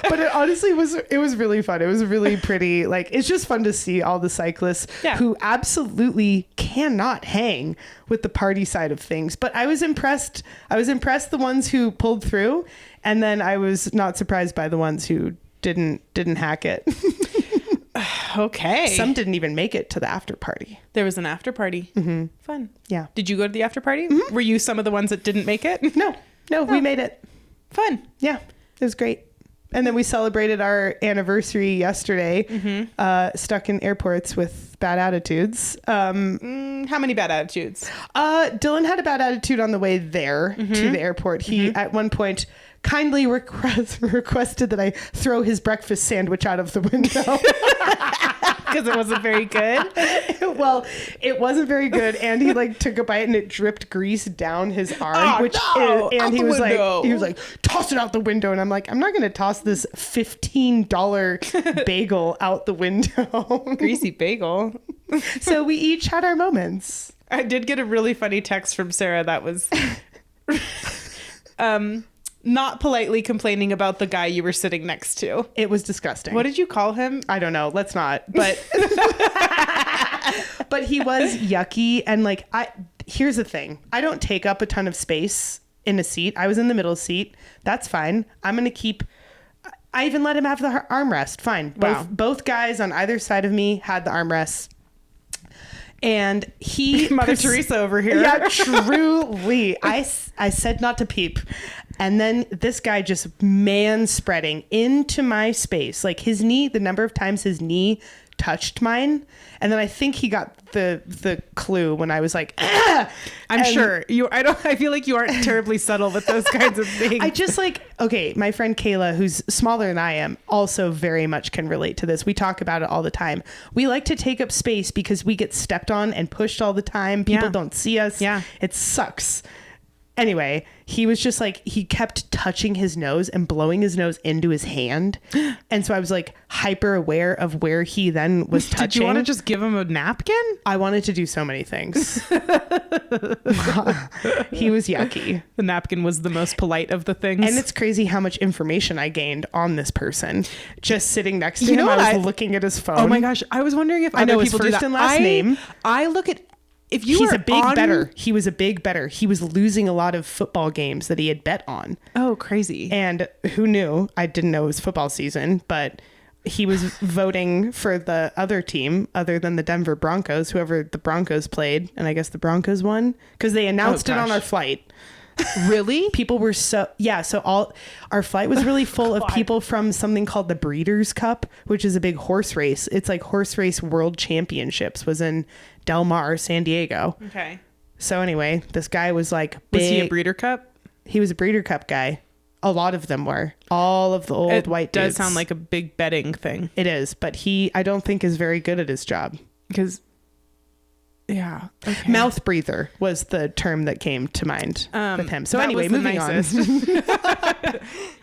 Speaker 3: But it honestly was really fun. It was really pretty. Like, it's just fun to see all the cyclists who absolutely cannot hang with the party side of things. But I was impressed the ones who pulled through, and then I was not surprised by the ones who didn't hack it.
Speaker 2: Okay.
Speaker 3: Some didn't even make it to the after party.
Speaker 2: There was an after party. Fun.
Speaker 3: Yeah.
Speaker 2: Did you go to the after party? Were you some of the ones that didn't make it?
Speaker 3: No, we made it.
Speaker 2: Fun.
Speaker 3: Yeah, it was great. And then we celebrated our anniversary yesterday, stuck in airports with bad attitudes.
Speaker 2: How many bad attitudes?
Speaker 3: Dylan had a bad attitude on the way there to the airport. He, at one point, kindly requested that I throw his breakfast sandwich out of the window.
Speaker 2: Because it wasn't very good.
Speaker 3: Well, it wasn't very good, and he like took a bite and it dripped grease down his arm, and he was like, toss it out the window, and I'm like, I'm not gonna toss this $15 bagel out the window.
Speaker 2: Greasy bagel.
Speaker 3: So we each had our moments.
Speaker 2: I did get a really funny text from Sarah that was not politely complaining about the guy you were sitting next to.
Speaker 3: It was disgusting.
Speaker 2: What did you call him?
Speaker 3: I don't know. Let's not. But but he was yucky, and like here's the thing. I don't take up a ton of space in a seat. I was in the middle seat. That's fine. I'm going to keep I even let him have the armrest. Fine. Both guys on either side of me had the armrests. And he
Speaker 2: Mother Teresa over here.
Speaker 3: Yeah, truly. I said not to peep. And then this guy just man spreading into my space. Like his knee, the number of times his knee touched mine. And then I think he got the clue when I was like, ah!
Speaker 2: I'm sure I feel like you aren't terribly subtle with those kinds of things.
Speaker 3: I just okay, my friend Kayla, who's smaller than I am, also very much can relate to this. We talk about it all the time. We like to take up space because we get stepped on and pushed all the time. People don't see us.
Speaker 2: Yeah.
Speaker 3: It sucks. Anyway, he was just like, he kept touching his nose and blowing his nose into his hand. And so I was like hyper aware of where he then was touching.
Speaker 2: Did you want to just give him a napkin?
Speaker 3: I wanted to do so many things. He was yucky.
Speaker 2: The napkin was the most polite of the things.
Speaker 3: And it's crazy how much information I gained on this person. Just sitting next to him, I was looking at his phone.
Speaker 2: Oh my gosh. I was wondering if other people do that.
Speaker 3: His first and last name.
Speaker 2: I look at...
Speaker 3: He's a big better. He was a big better. He was losing a lot of football games that he had bet on.
Speaker 2: Oh, crazy.
Speaker 3: And who knew? I didn't know it was football season, but he was voting for the other team other than the Denver Broncos, whoever the Broncos played. And I guess the Broncos won because they announced it on our flight.
Speaker 2: Really?
Speaker 3: People were so our flight was really full of people from something called the Breeders' Cup, which is a big horse race. It's like horse race world championships, was in Del Mar, San Diego.
Speaker 2: Okay.
Speaker 3: So anyway, this guy was like big.
Speaker 2: Was he a Breeder Cup?
Speaker 3: He was a Breeder Cup guy. A lot of them were. All of the old white dudes.
Speaker 2: It does sound like a big betting thing.
Speaker 3: It is, but I don't think is very good at his job.
Speaker 2: Because yeah. Okay.
Speaker 3: Mouth breather was the term that came to mind with him. So anyway, moving on.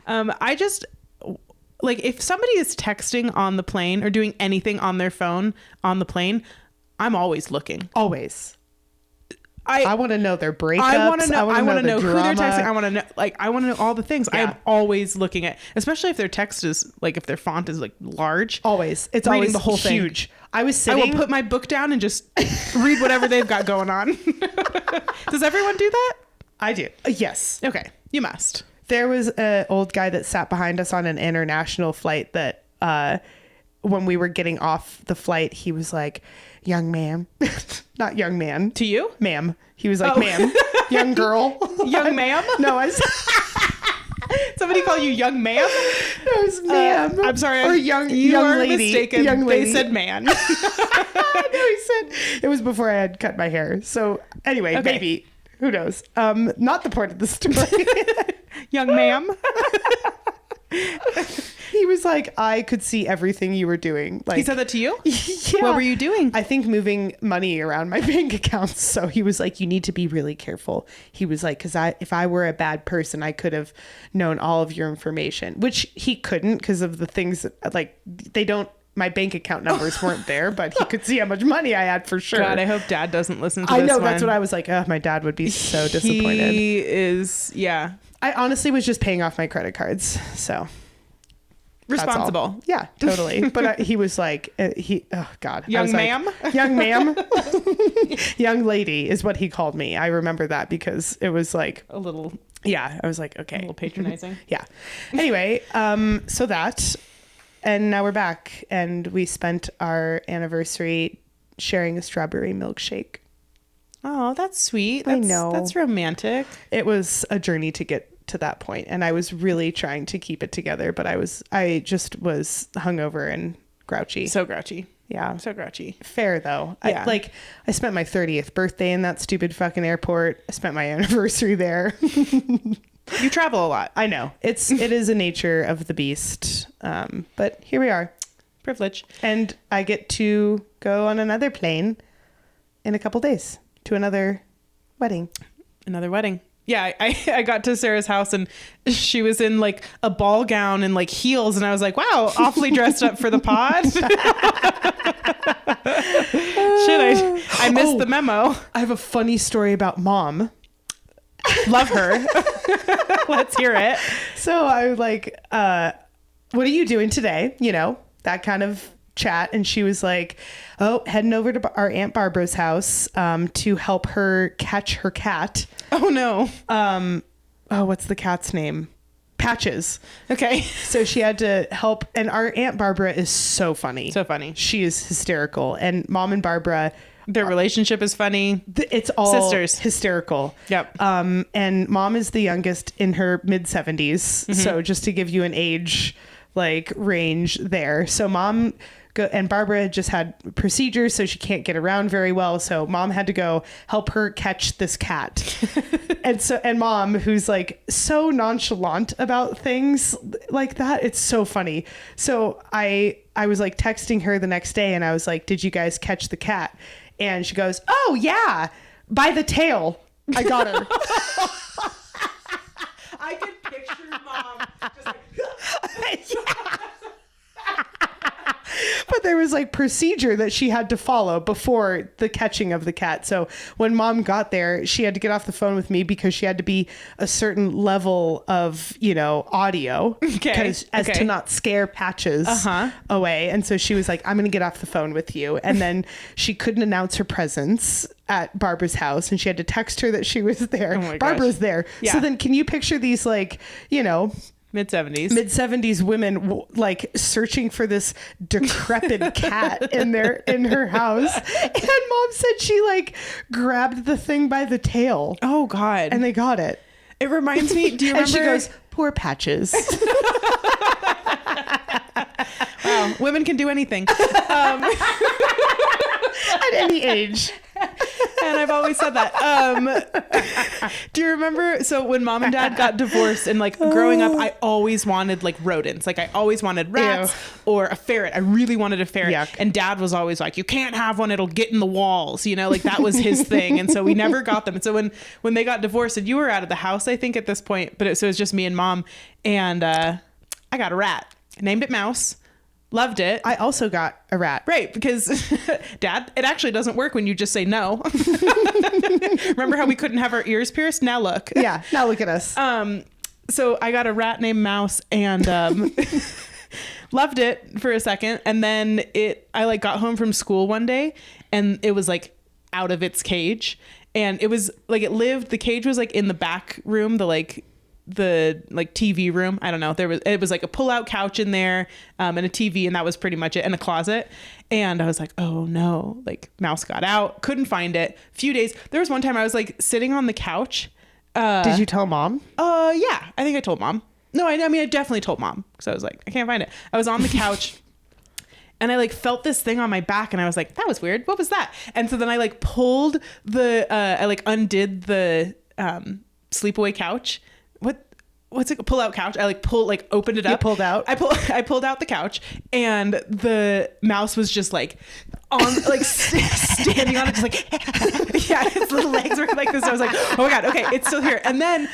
Speaker 2: I just like if somebody is texting on the plane or doing anything on their phone on the plane, I'm always looking.
Speaker 3: Always. I want to know their breakups. I want to know
Speaker 2: who they're texting. I want to know I want to know all the things.
Speaker 3: Yeah.
Speaker 2: I'm always looking at, especially if their text is like if their font is like large.
Speaker 3: Always. It's
Speaker 2: reading
Speaker 3: always
Speaker 2: the whole thing.
Speaker 3: Huge. I will
Speaker 2: put my book down and just read whatever they've got going on. Does everyone do that?
Speaker 3: I do. Yes.
Speaker 2: Okay. You must.
Speaker 3: There was an old guy that sat behind us on an international flight that when we were getting off the flight, he was like, young ma'am. Not young man.
Speaker 2: To you?
Speaker 3: Ma'am. He was like, ma'am. Young girl.
Speaker 2: Young ma'am?
Speaker 3: No, I
Speaker 2: Somebody call you young ma'am?
Speaker 3: No, it's ma'am.
Speaker 2: I'm sorry.
Speaker 3: Or young lady.
Speaker 2: Mistaken.
Speaker 3: Young lady.
Speaker 2: They said man.
Speaker 3: No, he said it was before I had cut my hair. So anyway,
Speaker 2: okay.
Speaker 3: Maybe. Who knows? Not the point of the story.
Speaker 2: Young ma'am.
Speaker 3: He was like, I could see everything you were doing. Like,
Speaker 2: he said that to you?
Speaker 3: Yeah.
Speaker 2: What were you doing?
Speaker 3: I think moving money around my bank accounts. So he was like, you need to be really careful. He was like, because if I were a bad person, I could have known all of your information, which he couldn't because of the things that, like, my bank account numbers weren't there, but he could see how much money I had for sure.
Speaker 2: God, I hope Dad doesn't listen to this.
Speaker 3: I know, that's what I was like. Oh, my dad would be so disappointed.
Speaker 2: He is, yeah.
Speaker 3: I honestly was just paying off my credit cards. So
Speaker 2: responsible.
Speaker 3: Yeah, totally. But he was like, oh God.
Speaker 2: Young ma'am?
Speaker 3: Like, young ma'am? Young lady is what he called me. I remember that because it was like
Speaker 2: a little.
Speaker 3: Yeah, I was like, okay.
Speaker 2: A little patronizing.
Speaker 3: Yeah. Anyway, so that. And now we're back, and we spent our anniversary sharing a strawberry milkshake.
Speaker 2: Oh, that's sweet.
Speaker 3: I know.
Speaker 2: That's romantic.
Speaker 3: It was a journey to get to that point, and I was really trying to keep it together, but I just was hungover and grouchy.
Speaker 2: So grouchy.
Speaker 3: Yeah.
Speaker 2: So grouchy.
Speaker 3: Fair though.
Speaker 2: Yeah.
Speaker 3: I spent my 30th birthday in that stupid fucking airport. I spent my anniversary there.
Speaker 2: You travel a lot.
Speaker 3: I know. It is a nature of the beast. But here we are.
Speaker 2: Privilege.
Speaker 3: And I get to go on another plane in a couple days to another wedding.
Speaker 2: Another wedding. Yeah, I got to Sarah's house and she was in like a ball gown and like heels, and I was like, wow, awfully dressed up for the pod. Shit, I missed the memo.
Speaker 3: I have a funny story about Mom.
Speaker 2: Love her. Let's hear it.
Speaker 3: So I was like, what are you doing today? You know, that kind of chat. And she was like, oh, heading over to our Aunt Barbara's house to help her catch her cat.
Speaker 2: Oh, no.
Speaker 3: What's the cat's name? Patches.
Speaker 2: Okay.
Speaker 3: So she had to help. And our Aunt Barbara is so funny.
Speaker 2: So funny.
Speaker 3: She is hysterical. And Mom and Barbara...
Speaker 2: Their relationship is funny.
Speaker 3: It's all
Speaker 2: sisters.
Speaker 3: Hysterical.
Speaker 2: Yep.
Speaker 3: And Mom is the youngest in her mid 70s. Mm-hmm. So just to give you an age range there. So Mom and Barbara just had procedures, so she can't get around very well. So Mom had to go help her catch this cat. and Mom, who's like so nonchalant about things like that, it's so funny. So I was like texting her the next day, and I was like, did you guys catch the cat? And she goes, oh yeah, by the tail. I got her.
Speaker 2: I can picture Mom just like...
Speaker 3: But there was like procedure that she had to follow before the catching of the cat. So when Mom got there, she had to get off the phone with me because she had to be a certain level of, audio to not scare Patches away. And so she was like, I'm going to get off the phone with you. And then she couldn't announce her presence at Barbara's house, and she had to text her that she was there.
Speaker 2: Oh my gosh.
Speaker 3: Barbara's there. Yeah. So then can you picture these mid-70s women searching for this decrepit cat in her house, and Mom said she grabbed the thing by the tail.
Speaker 2: Oh God.
Speaker 3: And they got it.
Speaker 2: It reminds me, do you remember?
Speaker 3: And she goes, poor Patches.
Speaker 2: Wow, women can do anything.
Speaker 3: At any age.
Speaker 2: And I've always said that. Do you remember? So when Mom and Dad got divorced, and growing up, I always wanted rodents. I always wanted rats or a ferret. I really wanted a ferret.
Speaker 3: Yuck.
Speaker 2: And Dad was always like, you can't have one. It'll get in the walls. That was his thing. And so we never got them. And so when they got divorced, and you were out of the house, I think at this point, but it was just me and Mom, and I got a rat. I named it Mouse. Loved it.
Speaker 3: I also got a rat.
Speaker 2: Right, because Dad, it actually doesn't work when you just say no. Remember how we couldn't have our ears pierced? Now look.
Speaker 3: Yeah, now look at us.
Speaker 2: So I got a rat named Mouse, and loved it for a second. And then I got home from school one day, and it was out of its cage. And it was the cage was in the back room, the TV room. I don't know. It was a pull-out couch in there, and a TV, and that was pretty much it, and a closet. And I was like, oh no, Mouse got out, couldn't find it. Few days. There was one time I was sitting on the couch.
Speaker 3: Did you tell Mom?
Speaker 2: Yeah, I think I told Mom. No, I mean, I definitely told Mom, because I was like, I can't find it. I was on the couch. And I felt this thing on my back, and I was like, that was weird. What was that? And so then I pulled I undid the sleepaway couch. What's it? Pull out couch. I opened it up.
Speaker 3: You pulled out.
Speaker 2: I pulled out the couch, and the mouse was just on standing on it, just yeah, its little legs were like this. I was like, oh my God, okay, it's still here. And then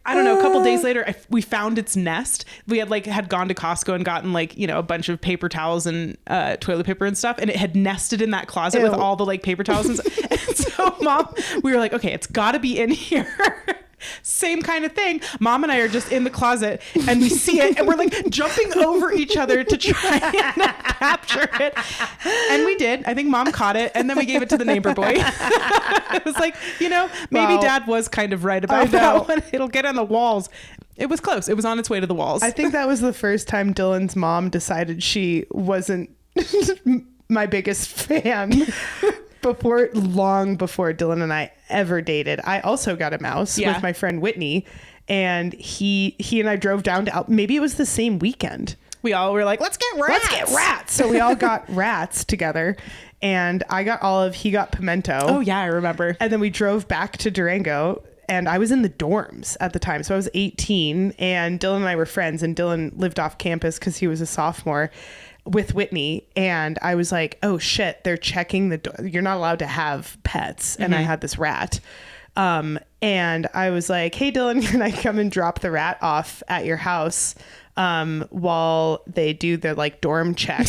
Speaker 2: I don't know, a couple days later, we found its nest. We had gone to Costco and gotten a bunch of paper towels and toilet paper and stuff, and it had nested in that closet with all the paper towels and stuff. And so Mom, we were like, okay, it's got to be in here. Same kind of thing. Mom and I are just in the closet and we see it and we're like jumping over each other to try and capture it. And we did. I think Mom caught it and then we gave it to the neighbor boy. It was like, maybe
Speaker 3: Wow.
Speaker 2: Dad was kind of right about that one. It'll get on the walls. It was close. It was on its way to the walls.
Speaker 3: I think that was the first time Dylan's mom decided she wasn't my biggest fan. Long before Dylan and I ever dated. I also got a mouse with my friend Whitney, and he and I drove down to maybe it was the same weekend.
Speaker 2: We all were like, let's get rats.
Speaker 3: So we all got rats together, and he got pimento.
Speaker 2: Oh yeah, I remember.
Speaker 3: And then we drove back to Durango, and I was in the dorms at the time. So I was 18, and Dylan and I were friends, and Dylan lived off campus because he was a sophomore with Whitney. And I was like, oh shit, they're checking the door. You're not allowed to have pets. And I had this rat. And I was like, hey Dylan, can I come and drop the rat off at your house while they do their like dorm check?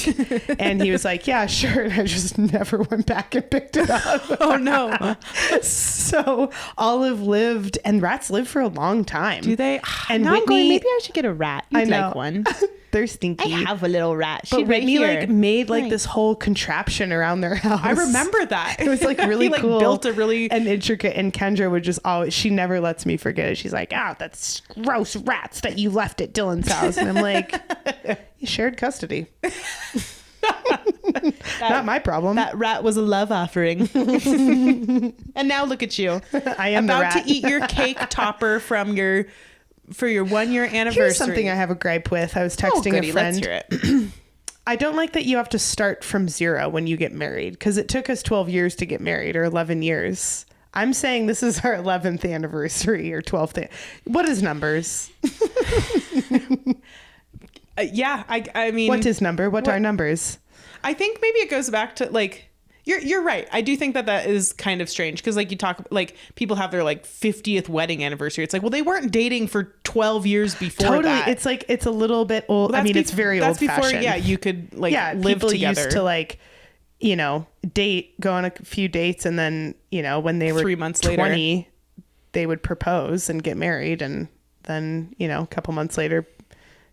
Speaker 3: And he was like, yeah, sure. And I just never went back and picked it up.
Speaker 2: Oh no.
Speaker 3: So Olive lived, and rats live for a long time.
Speaker 2: Do they?
Speaker 3: And
Speaker 2: now
Speaker 3: Whitney,
Speaker 2: I'm going, maybe I should get a rat. You'd
Speaker 3: I know.
Speaker 2: like one.
Speaker 3: They're stinky.
Speaker 2: I have a little rat.
Speaker 3: But
Speaker 2: She's right
Speaker 3: Whitney
Speaker 2: here.
Speaker 3: like made like
Speaker 2: Nice.
Speaker 3: this whole contraption around their house.
Speaker 2: I remember that.
Speaker 3: It was like really
Speaker 2: he, like,
Speaker 3: cool.
Speaker 2: built a really
Speaker 3: and intricate. And Kendra would just always, she never lets me forget it. She's like, that's gross rats that you left at Dylan's house. And I'm like, you shared custody. Not my problem.
Speaker 2: That rat was a love offering. And now look at you.
Speaker 3: I am
Speaker 2: about
Speaker 3: the rat.
Speaker 2: to eat your cake topper for your 1 year anniversary.
Speaker 3: Here's something I have a gripe with. I was texting
Speaker 2: goody,
Speaker 3: a friend.
Speaker 2: Let's hear it.
Speaker 3: I don't like that you have to start from zero when you get married, because it took us 12 years to get married, or 11 years. I'm saying this is our 11th anniversary or 12th. What is numbers?
Speaker 2: Yeah, I mean,
Speaker 3: What is number? What are numbers?
Speaker 2: I think maybe it goes back to like you're right. I do think that is kind of strange because like you talk like people have their like 50th wedding anniversary. It's like, well, they weren't dating for 12 years before
Speaker 3: Totally.
Speaker 2: that.
Speaker 3: It's like, it's a little bit old.
Speaker 2: Well,
Speaker 3: I mean, it's very old
Speaker 2: before,
Speaker 3: fashioned.
Speaker 2: yeah, you could like live
Speaker 3: people
Speaker 2: together.
Speaker 3: used to like, date, go on a few dates, and then, when they were
Speaker 2: 3 months
Speaker 3: 20,
Speaker 2: later,
Speaker 3: they would propose and get married, and then, a couple months later,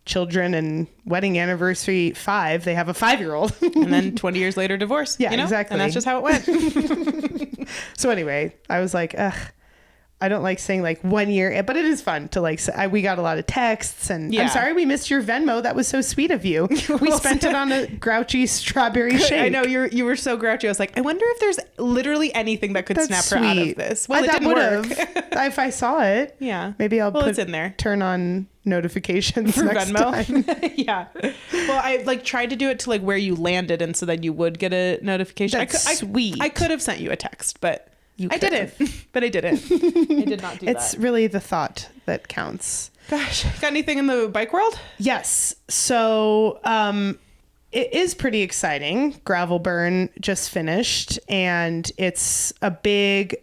Speaker 3: children, and wedding anniversary 5, they have a 5-year-old.
Speaker 2: and then 20 years later, divorce.
Speaker 3: Yeah, exactly.
Speaker 2: And that's just how it went.
Speaker 3: So anyway, I was like, I don't like saying like 1 year, but it is fun to like say, we got a lot of texts, and I'm sorry we missed your Venmo. That was so sweet of you. We spent it on a grouchy strawberry shake.
Speaker 2: I know you were so grouchy. I was like, I wonder if there's literally anything that could snap her out of this. Well, it didn't work.
Speaker 3: If I saw it,
Speaker 2: Yeah.
Speaker 3: maybe I'll
Speaker 2: it's in there.
Speaker 3: Turn on notifications
Speaker 2: For
Speaker 3: next
Speaker 2: Venmo.
Speaker 3: time.
Speaker 2: Yeah. Well, I like tried to do it to like where you landed, and so then you would get a notification.
Speaker 3: That's sweet.
Speaker 2: I could have sent you a text, but I
Speaker 3: could've.
Speaker 2: didn't. But I didn't. I did not do
Speaker 3: It's
Speaker 2: that.
Speaker 3: really the thought that counts.
Speaker 2: Gosh, got anything in the bike world?
Speaker 3: Yes. So it is pretty exciting. Gravel Burn just finished, and it's a big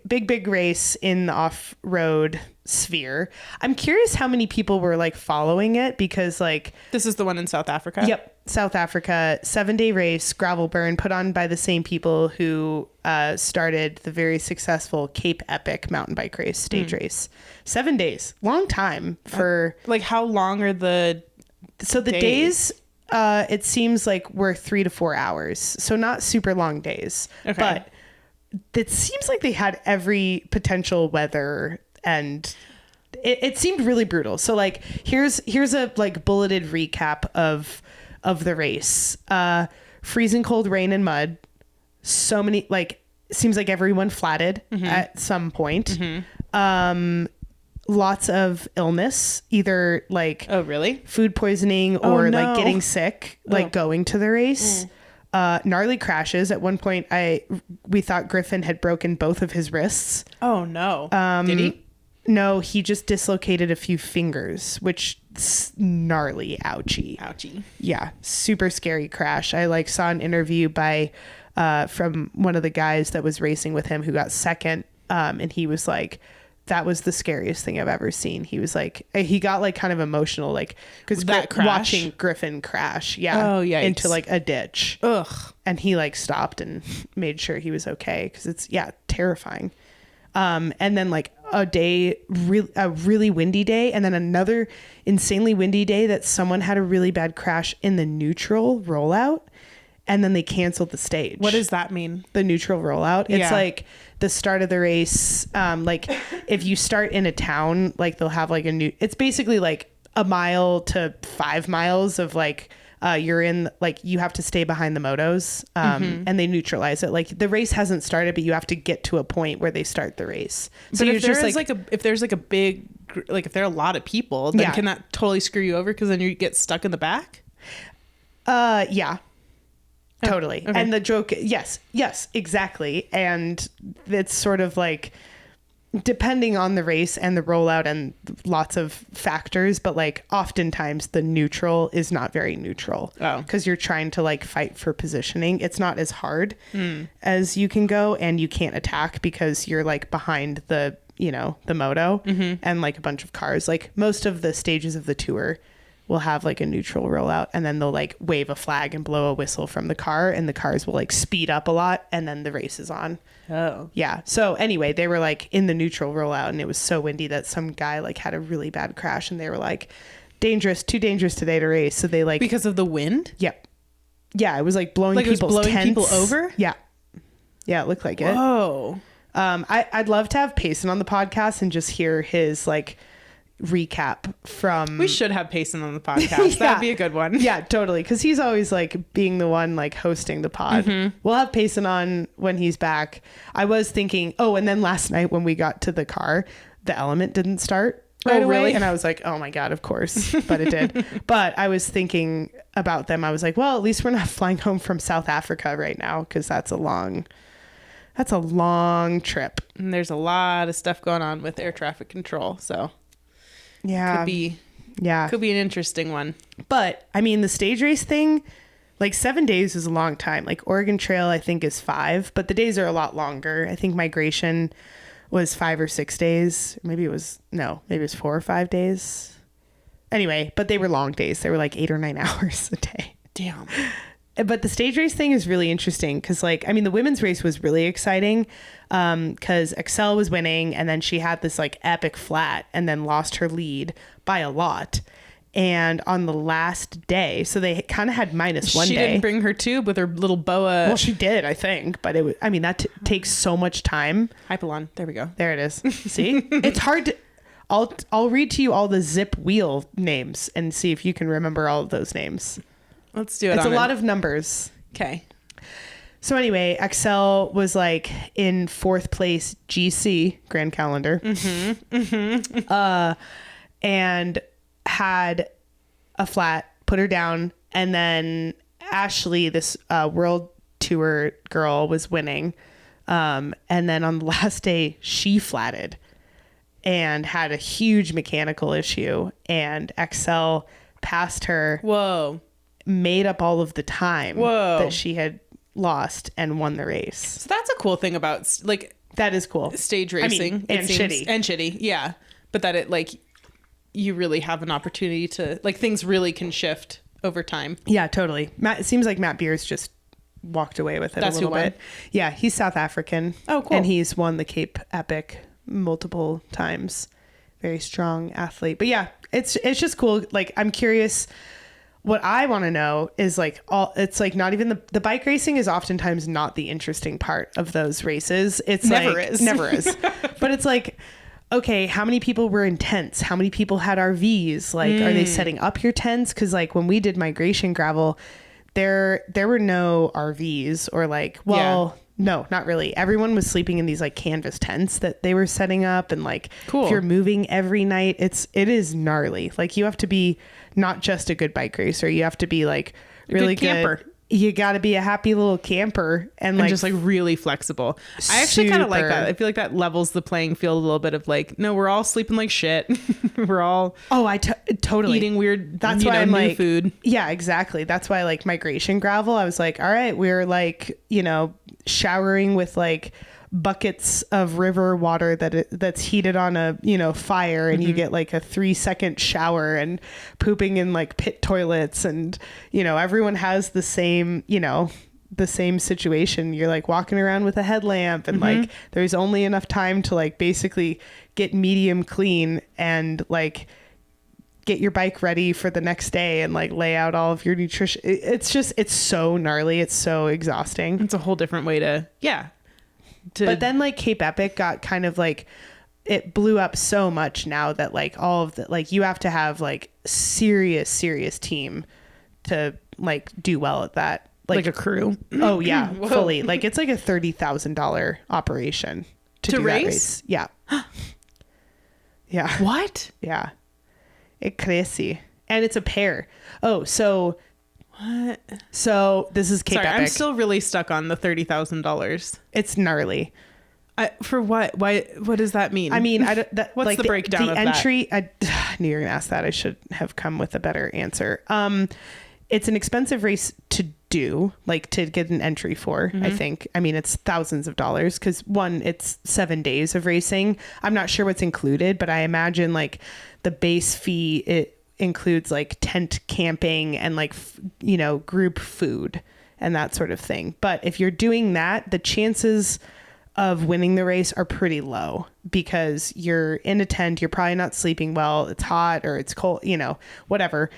Speaker 3: race in the off-road sphere. I'm curious how many people were like following it, because like
Speaker 2: This is the one in South Africa.
Speaker 3: Yep. South Africa, 7-day race, Gravel Burn, put on by the same people who started the very successful Cape Epic mountain bike race, stage race. 7 days, long time for.
Speaker 2: Like how long are the?
Speaker 3: So the days, it seems like were 3 to 4 hours. So not super long days.
Speaker 2: Okay.
Speaker 3: But it seems like they had every potential weather, and it seemed really brutal. So like here's a like bulleted recap of the race. Freezing cold rain and mud. So many, like, seems like everyone flatted at some point. Lots of illness, either like
Speaker 2: Oh, really?
Speaker 3: food poisoning or
Speaker 2: no.
Speaker 3: like getting sick, like going to the race. Gnarly crashes. At one point, we thought Griffin had broken both of his wrists.
Speaker 2: Oh no. Did he?
Speaker 3: No, he just dislocated a few fingers, which gnarly, ouchie.
Speaker 2: Ouchie.
Speaker 3: Yeah, super scary crash. I like saw an interview by from one of the guys that was racing with him who got second, and he was like, that was the scariest thing I've ever seen. He was like, he got like kind of emotional, like, because watching Griffin crash, into like a ditch.
Speaker 2: Ugh.
Speaker 3: And he like stopped and made sure he was okay, because it's terrifying. And then like a day, a really windy day, and then another insanely windy day that someone had a really bad crash in the neutral rollout, and then they canceled the stage.
Speaker 2: What does that mean?
Speaker 3: The neutral rollout? It's
Speaker 2: Yeah.
Speaker 3: like the start of the race. Like if you start in a town, like they'll have like it's basically like a mile to 5 miles of like, you're in, like, you have to stay behind the motos, and they neutralize it. Like the race hasn't started, but you have to get to a point where they start the race. So
Speaker 2: But
Speaker 3: you're just like,
Speaker 2: if there's like a big, like if there are a lot of people, then
Speaker 3: Yeah.
Speaker 2: can that totally screw you over? Because then you get stuck in the back.
Speaker 3: yeah, totally.
Speaker 2: okay.
Speaker 3: And the joke, yes, exactly. And it's sort of like, depending on the race and the rollout and lots of factors, but like oftentimes the neutral is not very neutral because you're trying to like fight for positioning. It's not as hard as you can go, and you can't attack because you're like behind the, the moto and like a bunch of cars. Like most of the stages of the tour will have like a neutral rollout, and then they'll like wave a flag and blow a whistle from the car, and the cars will like speed up a lot, and then the race is on.
Speaker 2: Oh.
Speaker 3: Yeah. So anyway, they were like in the neutral rollout, and it was so windy that some guy like had a really bad crash, and they were like, too dangerous today to race. So they like,
Speaker 2: Because of the wind?
Speaker 3: yep. Yeah. It was like blowing
Speaker 2: Like it was
Speaker 3: people's
Speaker 2: blowing
Speaker 3: tents.
Speaker 2: people over?
Speaker 3: Yeah. Yeah. It looked like it.
Speaker 2: Oh.
Speaker 3: I'd love to have Payson on the podcast and just hear his like recap from.
Speaker 2: We should have Payson on the podcast.
Speaker 3: Yeah.
Speaker 2: That'd be a good one.
Speaker 3: Yeah, totally. Because he's always like being the one like hosting the pod. We'll have Payson on when he's back. I was thinking, and then last night when we got to the car, the Element didn't start right away.
Speaker 2: Really?
Speaker 3: And I was like, oh my God, of course. But it did. But I was thinking about them. I was like, well, at least we're not flying home from South Africa right now, because that's a long trip.
Speaker 2: And there's a lot of stuff going on with air traffic control. So
Speaker 3: Yeah.
Speaker 2: could be an interesting one.
Speaker 3: But I mean, the stage race thing, like 7 days is a long time. Like Oregon Trail, I think, is 5, but the days are a lot longer. I think Migration was 5 or 6 days. Maybe it was 4 or 5 days. Anyway, but they were long days. They were like 8 or 9 hours a day.
Speaker 2: Damn.
Speaker 3: But the stage race thing is really interesting because, like, I mean, the women's race was really exciting because Excel was winning, and then she had this like epic flat and then lost her lead by a lot. And on the last day, so they kind of had -1 day.
Speaker 2: She didn't bring her tube with her little boa.
Speaker 3: Well, she did, I think, but it was, I mean, that takes so much time.
Speaker 2: Hypalon. There we go.
Speaker 3: There it is. See, it's hard to. I'll read to you all the zip wheel names and see if you can remember all of those names.
Speaker 2: Let's do it.
Speaker 3: It's a lot of numbers.
Speaker 2: Okay.
Speaker 3: So anyway, Excel was like in 4th place GC Grand Calendar, and had a flat, put her down, and then Ashley, this world tour girl, was winning, and then on the last day she flatted and had a huge mechanical issue, and Excel passed her.
Speaker 2: Whoa.
Speaker 3: Made up all of the time
Speaker 2: Whoa.
Speaker 3: that she had lost and won the race.
Speaker 2: So that's a cool thing about like
Speaker 3: That is cool.
Speaker 2: stage racing.
Speaker 3: and shitty.
Speaker 2: And shitty. Yeah. But that it like you really have an opportunity to like things really can shift over time.
Speaker 3: Yeah, totally. It seems like Matt Beers just walked away with it
Speaker 2: That's
Speaker 3: a little
Speaker 2: who won?
Speaker 3: bit. Yeah, he's South African.
Speaker 2: Oh, cool.
Speaker 3: And he's won the Cape Epic multiple times. Very strong athlete. But yeah, it's just cool. Like, I'm curious. What I want to know is like it's like not even the bike racing is oftentimes not the interesting part of those races. It's
Speaker 2: Never
Speaker 3: like,
Speaker 2: is.
Speaker 3: Never is. But it's like, okay, how many people were in tents? How many people had RVs? Like, are they setting up your tents? Because like when we did Migration Gravel, there were no RVs or like, well, no, not really. Everyone was sleeping in these like canvas tents that they were setting up, and like,
Speaker 2: cool.
Speaker 3: If you're moving every night, it is gnarly. Like, you have to be not just a good bike racer, you have to be like really
Speaker 2: good camper.
Speaker 3: You got to be a happy little camper and like
Speaker 2: just like really flexible. I actually kind of like that. I feel like that levels the playing field a little bit of like, no, we're all sleeping like shit. We're all
Speaker 3: totally
Speaker 2: eating weird.
Speaker 3: That's why I'm
Speaker 2: new
Speaker 3: like
Speaker 2: food.
Speaker 3: Yeah, exactly. That's why like Migration Gravel, I was like, all right, we're like, showering with like buckets of river water that's heated on a fire, and you get like a 3-second shower, and pooping in like pit toilets, and everyone has the same the same situation. You're like walking around with a headlamp and like there's only enough time to like basically get medium clean and like get your bike ready for the next day and like lay out all of your nutrition. It's so gnarly. It's so exhausting.
Speaker 2: It's a whole different way to.
Speaker 3: But then like Cape Epic got kind of like, it blew up so much now that like all of the, like you have to have like serious team to like do well at that.
Speaker 2: Like a crew.
Speaker 3: Oh yeah. Fully. Like it's like a $30,000 operation to do
Speaker 2: race?
Speaker 3: That race. Yeah. Yeah.
Speaker 2: What?
Speaker 3: Yeah. It's crazy. And it's a pair. Oh, so
Speaker 2: What?
Speaker 3: So this is Cape
Speaker 2: Sorry,
Speaker 3: Epic.
Speaker 2: I'm still really stuck on the $30,000.
Speaker 3: It's gnarly.
Speaker 2: For what? Why? What does that mean?
Speaker 3: I mean,
Speaker 2: What's
Speaker 3: like
Speaker 2: the breakdown of
Speaker 3: entry? I knew you were gonna ask that. I should have come with a better answer. It's an expensive race to do, like to get an entry for. I think. I mean, it's thousands of dollars because one, it's 7 days of racing. I'm not sure what's included, but I imagine like the base fee it includes like tent camping and like group food and that sort of thing. But if you're doing that, the chances of winning the race are pretty low because you're in a tent, you're probably not sleeping well, it's hot or it's cold, whatever.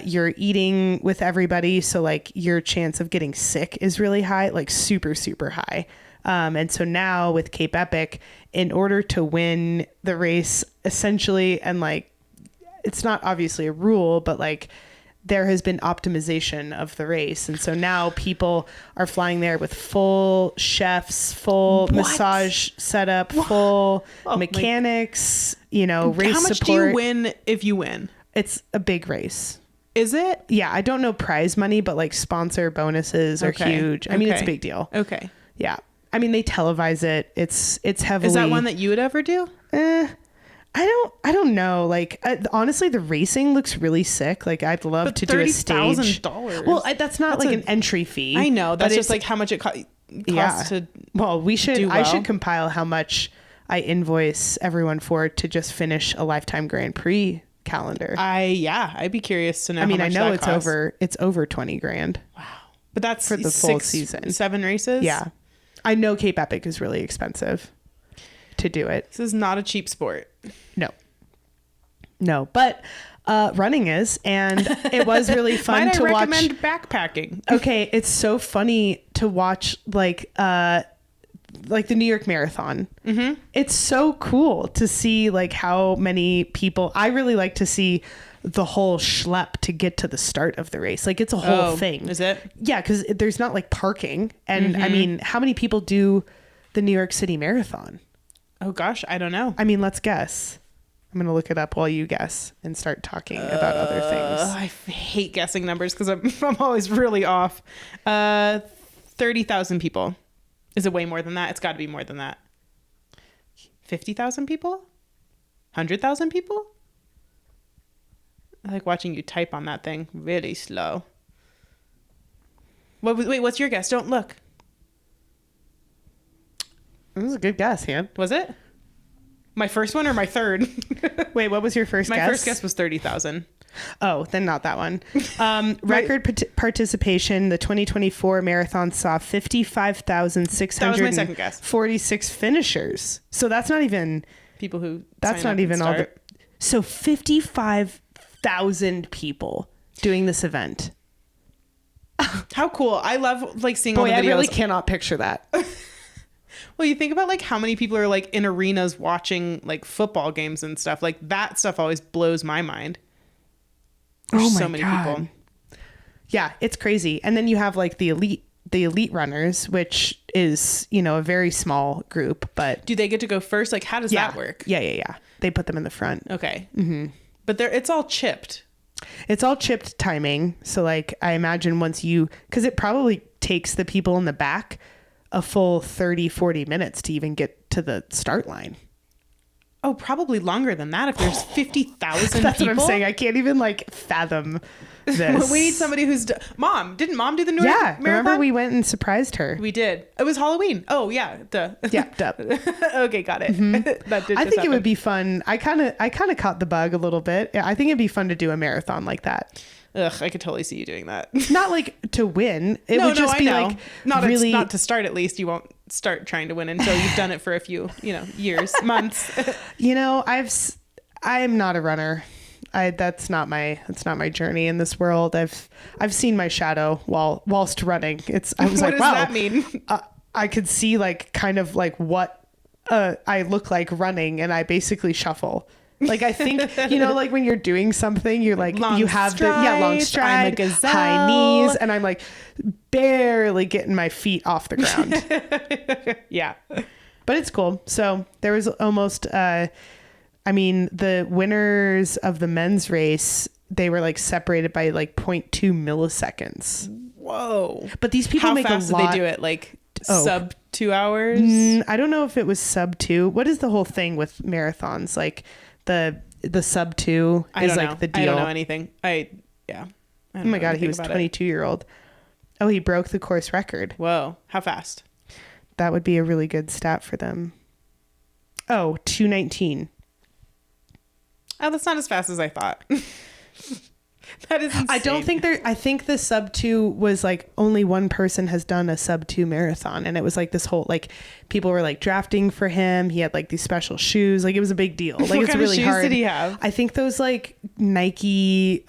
Speaker 3: You're eating with everybody, so like your chance of getting sick is really high, like super high. And so now with Cape Epic, in order to win the race essentially, and like it's not obviously a rule, but like there has been optimization of the race. And so now people are flying there with full chefs, full massage setup, full mechanics, race support.
Speaker 2: How much do you win if you win?
Speaker 3: It's a big race.
Speaker 2: Is it?
Speaker 3: Yeah. I don't know prize money, but like sponsor bonuses are huge. I mean, it's a big deal.
Speaker 2: Okay.
Speaker 3: Yeah. I mean, they televise it. It's heavily.
Speaker 2: Is that one that you would ever do?
Speaker 3: I don't know. Like, honestly, the racing looks really sick. Like, I'd love to do a stage.
Speaker 2: $30,000.
Speaker 3: Well, that's not like an entry fee.
Speaker 2: I know. That's just like how much it costs to.
Speaker 3: Well, we should.
Speaker 2: do
Speaker 3: I
Speaker 2: well.
Speaker 3: should compile how much I invoice everyone for to just finish a Lifetime Grand Prix calendar.
Speaker 2: I'd be curious to know.
Speaker 3: I mean,
Speaker 2: how
Speaker 3: I
Speaker 2: much
Speaker 3: know
Speaker 2: that
Speaker 3: it's
Speaker 2: costs.
Speaker 3: over 20 grand.
Speaker 2: Wow. But that's
Speaker 3: for the full season.
Speaker 2: 7 races.
Speaker 3: Yeah, I know Cape Epic is really expensive to do it.
Speaker 2: This is not a cheap sport.
Speaker 3: No, but running is, and it was really fun to watch.
Speaker 2: I recommend backpacking.
Speaker 3: Okay, it's so funny to watch like the New York Marathon. Mm-hmm. It's so cool to see like how many people. I really like to see the whole schlep to get to the start of the race. Like it's a whole thing.
Speaker 2: Is it?
Speaker 3: Yeah, because there's not like parking, and I mean, how many people do the New York City Marathon?
Speaker 2: Oh gosh, I don't know.
Speaker 3: I mean, let's guess. I'm going to look it up while you guess and start talking about other things.
Speaker 2: I hate guessing numbers because I'm always really off. 30,000 people. Is it way more than that? It's got to be more than that. 50,000 people? 100,000 people? I like watching you type on that thing really slow. Wait, what's your guess? Don't look.
Speaker 3: That was a good guess, Han.
Speaker 2: Was it? My first one or my third?
Speaker 3: Wait, what was your first guess?
Speaker 2: My first guess was 30,000.
Speaker 3: Oh, then not that one. Record participation. The 2024 marathon saw 55,646 finishers. So that's not even
Speaker 2: people who.
Speaker 3: That's not even all the. So 55,000 people doing this event.
Speaker 2: How cool! I love like seeing all the videos.
Speaker 3: I really cannot picture that.
Speaker 2: Well, you think about like how many people are like in arenas watching like football games and stuff. Like that stuff always blows my mind. There's so many people. Yeah,
Speaker 3: it's crazy. And then you have like the elite runners, which is, a very small group, but
Speaker 2: do they get to go first? Like how does that work?
Speaker 3: Yeah. They put them in the front.
Speaker 2: Okay. Mm-hmm. But it's all chipped.
Speaker 3: It's all chipped timing. So like I imagine because it probably takes the people in the back a full 30-40 minutes to even get to the start line.
Speaker 2: Oh, probably longer than that if there's 50,000
Speaker 3: That's
Speaker 2: people.
Speaker 3: what I'm saying. I can't even like fathom this.
Speaker 2: We need somebody who's... Didn't Mom do the New York
Speaker 3: Yeah,
Speaker 2: Marathon?
Speaker 3: remember we went and surprised her.
Speaker 2: We did. It was Halloween. Oh, yeah. Duh.
Speaker 3: Yeah, duh.
Speaker 2: Okay, got it. That did
Speaker 3: I
Speaker 2: just
Speaker 3: think it would
Speaker 2: happen.
Speaker 3: be fun. I kind of caught the bug a little bit. I think it'd be fun to do a marathon like that.
Speaker 2: Ugh, I could totally see you doing that.
Speaker 3: Not like to win. It would just
Speaker 2: I
Speaker 3: be
Speaker 2: know.
Speaker 3: like
Speaker 2: not
Speaker 3: really
Speaker 2: not to start. At least you won't start trying to win until you've done it for a few, years, months.
Speaker 3: I'm not a runner. That's not my journey in this world. I've seen my shadow whilst running. I was
Speaker 2: What
Speaker 3: like,
Speaker 2: does
Speaker 3: wow.
Speaker 2: that mean?
Speaker 3: I could see like kind of like what I look like running, and I basically shuffle. Like I think like when you're doing something, you're like
Speaker 2: Long
Speaker 3: you have long
Speaker 2: stride,
Speaker 3: stride,
Speaker 2: I'm a gazelle.
Speaker 3: high knees, and I'm like barely getting my feet off the ground.
Speaker 2: Yeah.
Speaker 3: But it's cool. So there was almost the winners of the men's race, they were like separated by like 0.2 milliseconds.
Speaker 2: Whoa.
Speaker 3: But these people
Speaker 2: How
Speaker 3: make
Speaker 2: fast
Speaker 3: a lot.
Speaker 2: did they do it? Like sub 2 hours?
Speaker 3: I don't know if it was sub 2. What is the whole thing with marathons? Like the sub 2
Speaker 2: I
Speaker 3: is
Speaker 2: don't
Speaker 3: like
Speaker 2: know.
Speaker 3: the deal.
Speaker 2: I don't know anything. I don't
Speaker 3: Oh my
Speaker 2: know
Speaker 3: God, he
Speaker 2: anything
Speaker 3: was
Speaker 2: about it.
Speaker 3: 22-year-old. Oh, he broke the course record.
Speaker 2: Whoa. How fast?
Speaker 3: That would be a really good stat for them. Oh, 2:19.
Speaker 2: Oh, that's not as fast as I thought. That is insane.
Speaker 3: I think the sub 2 was like only one person has done a sub 2 marathon, and it was like this whole like people were like drafting for him. He had like these special shoes. Like it was a big deal. Like
Speaker 2: What
Speaker 3: it's
Speaker 2: kind
Speaker 3: really
Speaker 2: of shoes
Speaker 3: hard.
Speaker 2: did he have?
Speaker 3: I think those like Nike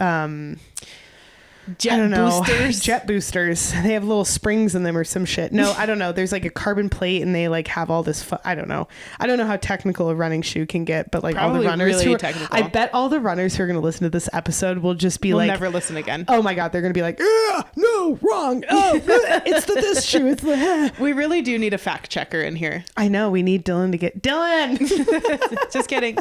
Speaker 2: Jet
Speaker 3: I don't know.
Speaker 2: boosters?
Speaker 3: Jet boosters. They have little springs in them or some shit. No, I don't know. There's like a carbon plate, and they like have all this. I don't know. I don't know how technical a running shoe can get, but like all
Speaker 2: Probably
Speaker 3: the runners
Speaker 2: really
Speaker 3: who are,
Speaker 2: technical.
Speaker 3: I bet all the runners who are going to listen to this episode will just be
Speaker 2: We'll
Speaker 3: like,
Speaker 2: never listen again.
Speaker 3: oh my God, they're going to be like, no, wrong. Oh, it's this shoe. It's the.
Speaker 2: We really do need a fact checker in here.
Speaker 3: I know. We need Dylan to get Dylan.
Speaker 2: Just kidding.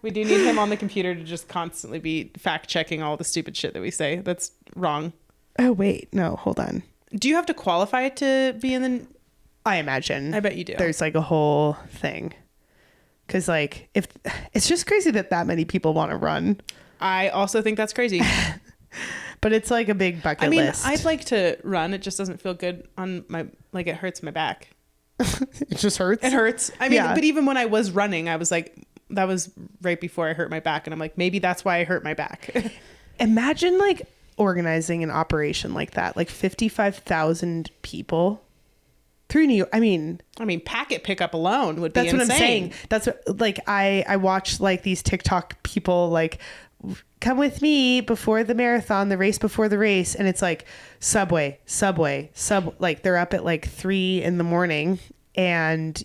Speaker 2: We do need him on the computer to just constantly be fact checking all the stupid shit that we say. That's wrong.
Speaker 3: Oh wait, no, hold on.
Speaker 2: Do you have to qualify to be in the...
Speaker 3: I imagine.
Speaker 2: I bet you do.
Speaker 3: There's like a whole thing. Cause like if it's just crazy that many people want to run.
Speaker 2: I also think that's crazy.
Speaker 3: But it's like a big bucket list.
Speaker 2: I'd like to run. It just doesn't feel good on my... Like it hurts my back.
Speaker 3: It just hurts.
Speaker 2: It hurts. I mean,
Speaker 3: Yeah.
Speaker 2: but even when I was running, I was like... That was right before I hurt my back. And I'm like, maybe that's why I hurt my back.
Speaker 3: Imagine like organizing an operation like that, like 55,000 people through New York. I mean,
Speaker 2: packet pickup alone would be
Speaker 3: that's
Speaker 2: insane.
Speaker 3: what I'm saying. That's what, like, I watch like these TikTok people like, come with me before the marathon, the race before the race. And it's like subway, like they're up at like 3 a.m. And,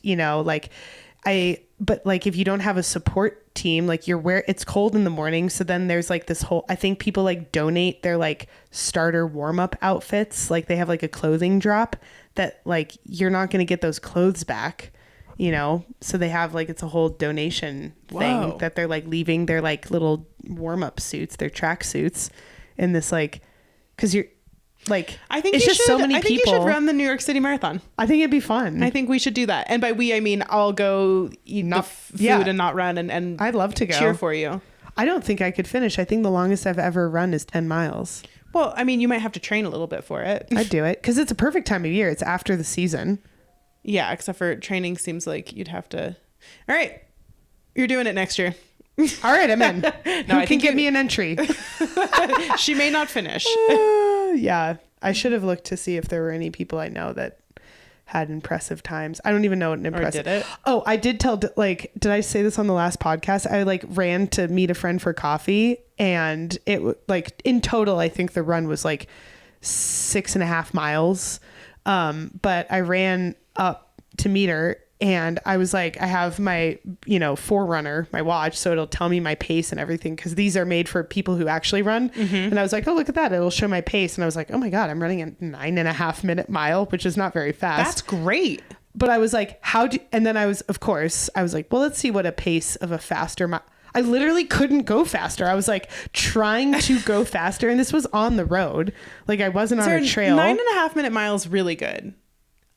Speaker 3: but like if you don't have a support team, like it's cold in the morning, so then there's like this whole, I think people like donate their like starter warm-up outfits, like they have like a clothing drop that like you're not going to get those clothes back, so they have like, it's a whole donation thing.
Speaker 2: Whoa.
Speaker 3: That they're like leaving their like little warm-up suits, their track suits in this like, because you're like,
Speaker 2: I think
Speaker 3: it's
Speaker 2: you
Speaker 3: just
Speaker 2: should,
Speaker 3: so many
Speaker 2: I think
Speaker 3: people.
Speaker 2: you should run the New York City Marathon.
Speaker 3: I think it'd be fun.
Speaker 2: I think we should do that. And by we, I mean I'll go eat food and not run and
Speaker 3: I'd love to go.
Speaker 2: cheer for you.
Speaker 3: I don't think I could finish. I think the longest I've ever run is 10 miles.
Speaker 2: Well, I mean, you might have to train a little bit for it.
Speaker 3: I'd do it because it's a perfect time of year. It's after the season.
Speaker 2: Yeah, except for training seems like you'd have to. All right, you're doing it next year.
Speaker 3: All right, I'm in. Who
Speaker 2: I
Speaker 3: can
Speaker 2: think
Speaker 3: give me an entry?
Speaker 2: She may not finish.
Speaker 3: Yeah, I should have looked to see if there were any people I know that had impressive times. I don't even know what an impressive.
Speaker 2: did it?
Speaker 3: Oh, I did tell. Like, did I say this on the last podcast? I like ran to meet a friend for coffee, and it like in total, I think the run was like 6.5 miles. But I ran up to meet her, and I was like, I have my, Forerunner, my watch, so it'll tell me my pace and everything, because these are made for people who actually run. Mm-hmm. And I was like, oh, look at that. It'll show my pace. And I was like, oh my God, I'm running a 9.5 minute mile, which is not very fast.
Speaker 2: That's great.
Speaker 3: But I was like, and then I was like, well, let's see what a pace of a faster mile. I literally couldn't go faster. I was like trying to go faster. And this was on the road. Like I wasn't on a trail.
Speaker 2: 9.5 minute miles really good.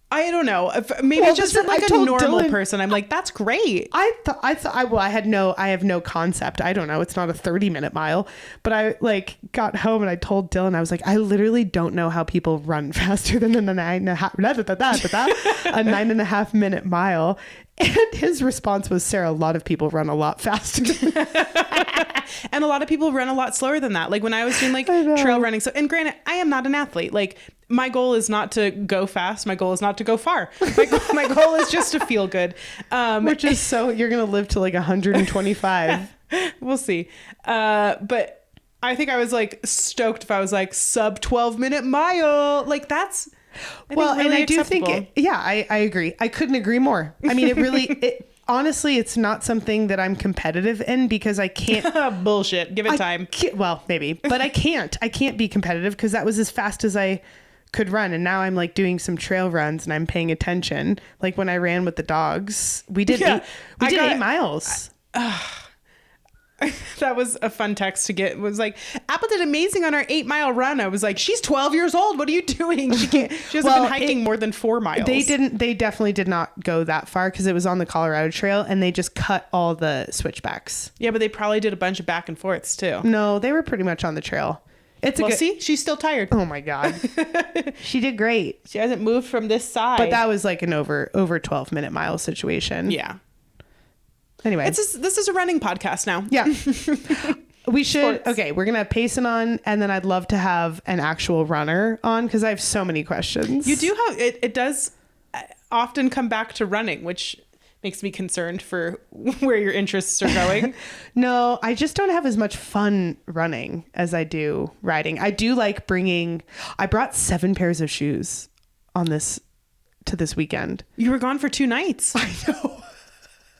Speaker 2: I don't know. Maybe
Speaker 3: Well,
Speaker 2: just
Speaker 3: this
Speaker 2: from like
Speaker 3: I
Speaker 2: a
Speaker 3: told
Speaker 2: normal
Speaker 3: Dylan-
Speaker 2: person, I'm like, that's great.
Speaker 3: I have no concept. I don't know. It's not a 30-minute mile, but I like got home and I told Dylan, I was like, I literally don't know how people run faster than a 9.5 minute mile. And his response was, Sarah, a lot of people run a lot faster.
Speaker 2: And a lot of people run a lot slower than that. Like when I was doing like trail running. So, and granted, I am not an athlete. Like my goal is not to go fast. My goal is not to go far. My goal is just to feel good.
Speaker 3: Which is so, you're going to live to like 125.
Speaker 2: We'll see. But I think I was like stoked if I was like sub 12-minute mile. Like that's,
Speaker 3: And I do think, I agree. I couldn't agree more. I mean, honestly, it's not something that I'm competitive in because I can't.
Speaker 2: Bullshit. Give it time.
Speaker 3: Well, maybe, but I can't be competitive because that was as fast as I could run. And now I'm like doing some trail runs and I'm paying attention. Like when I ran with the dogs, we did 8 miles.
Speaker 2: That was a fun text to get. It was like, Apple did amazing on our 8-mile run. I was like, she's 12 years old. What are you doing? She hasn't been hiking more than 4 miles.
Speaker 3: They definitely did not go that far because it was on the Colorado Trail and they just cut all the switchbacks.
Speaker 2: Yeah, but they probably did a bunch of back and forths too.
Speaker 3: No, they were pretty much on the trail.
Speaker 2: See, she's still tired.
Speaker 3: Oh my God. She did great.
Speaker 2: She hasn't moved from this side.
Speaker 3: But that was like an over 12-minute mile situation.
Speaker 2: Yeah.
Speaker 3: Anyway.
Speaker 2: This is a running podcast now.
Speaker 3: Yeah. We should.
Speaker 2: Sports.
Speaker 3: Okay, we're going to have Payson on, and then I'd love to have an actual runner on because I have so many questions.
Speaker 2: You do have, it does often come back to running, which makes me concerned for where your interests are going.
Speaker 3: No, I just don't have as much fun running as I do riding. I do like I brought 7 pairs of shoes to this weekend.
Speaker 2: You were gone for 2 nights.
Speaker 3: I know.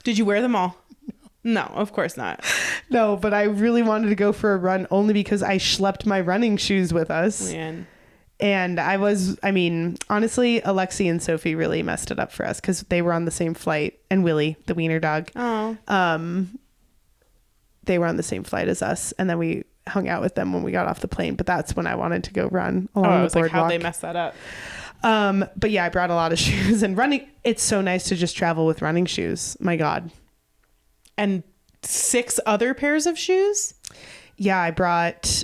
Speaker 2: Did you wear them all? No, of course not.
Speaker 3: No, but I really wanted to go for a run only because I schlepped my running shoes with us.
Speaker 2: Man.
Speaker 3: And honestly, Alexi and Sophie really messed it up for us because they were on the same flight, and Willie, the wiener dog, they were on the same flight as us. And then we hung out with them when we got off the plane. But that's when I wanted to go run along the boardwalk.
Speaker 2: Like, how'd they mess that up?
Speaker 3: But yeah, I brought a lot of shoes, and running. It's so nice to just travel with running shoes. My God.
Speaker 2: And 6 other pairs of shoes?
Speaker 3: Yeah, I brought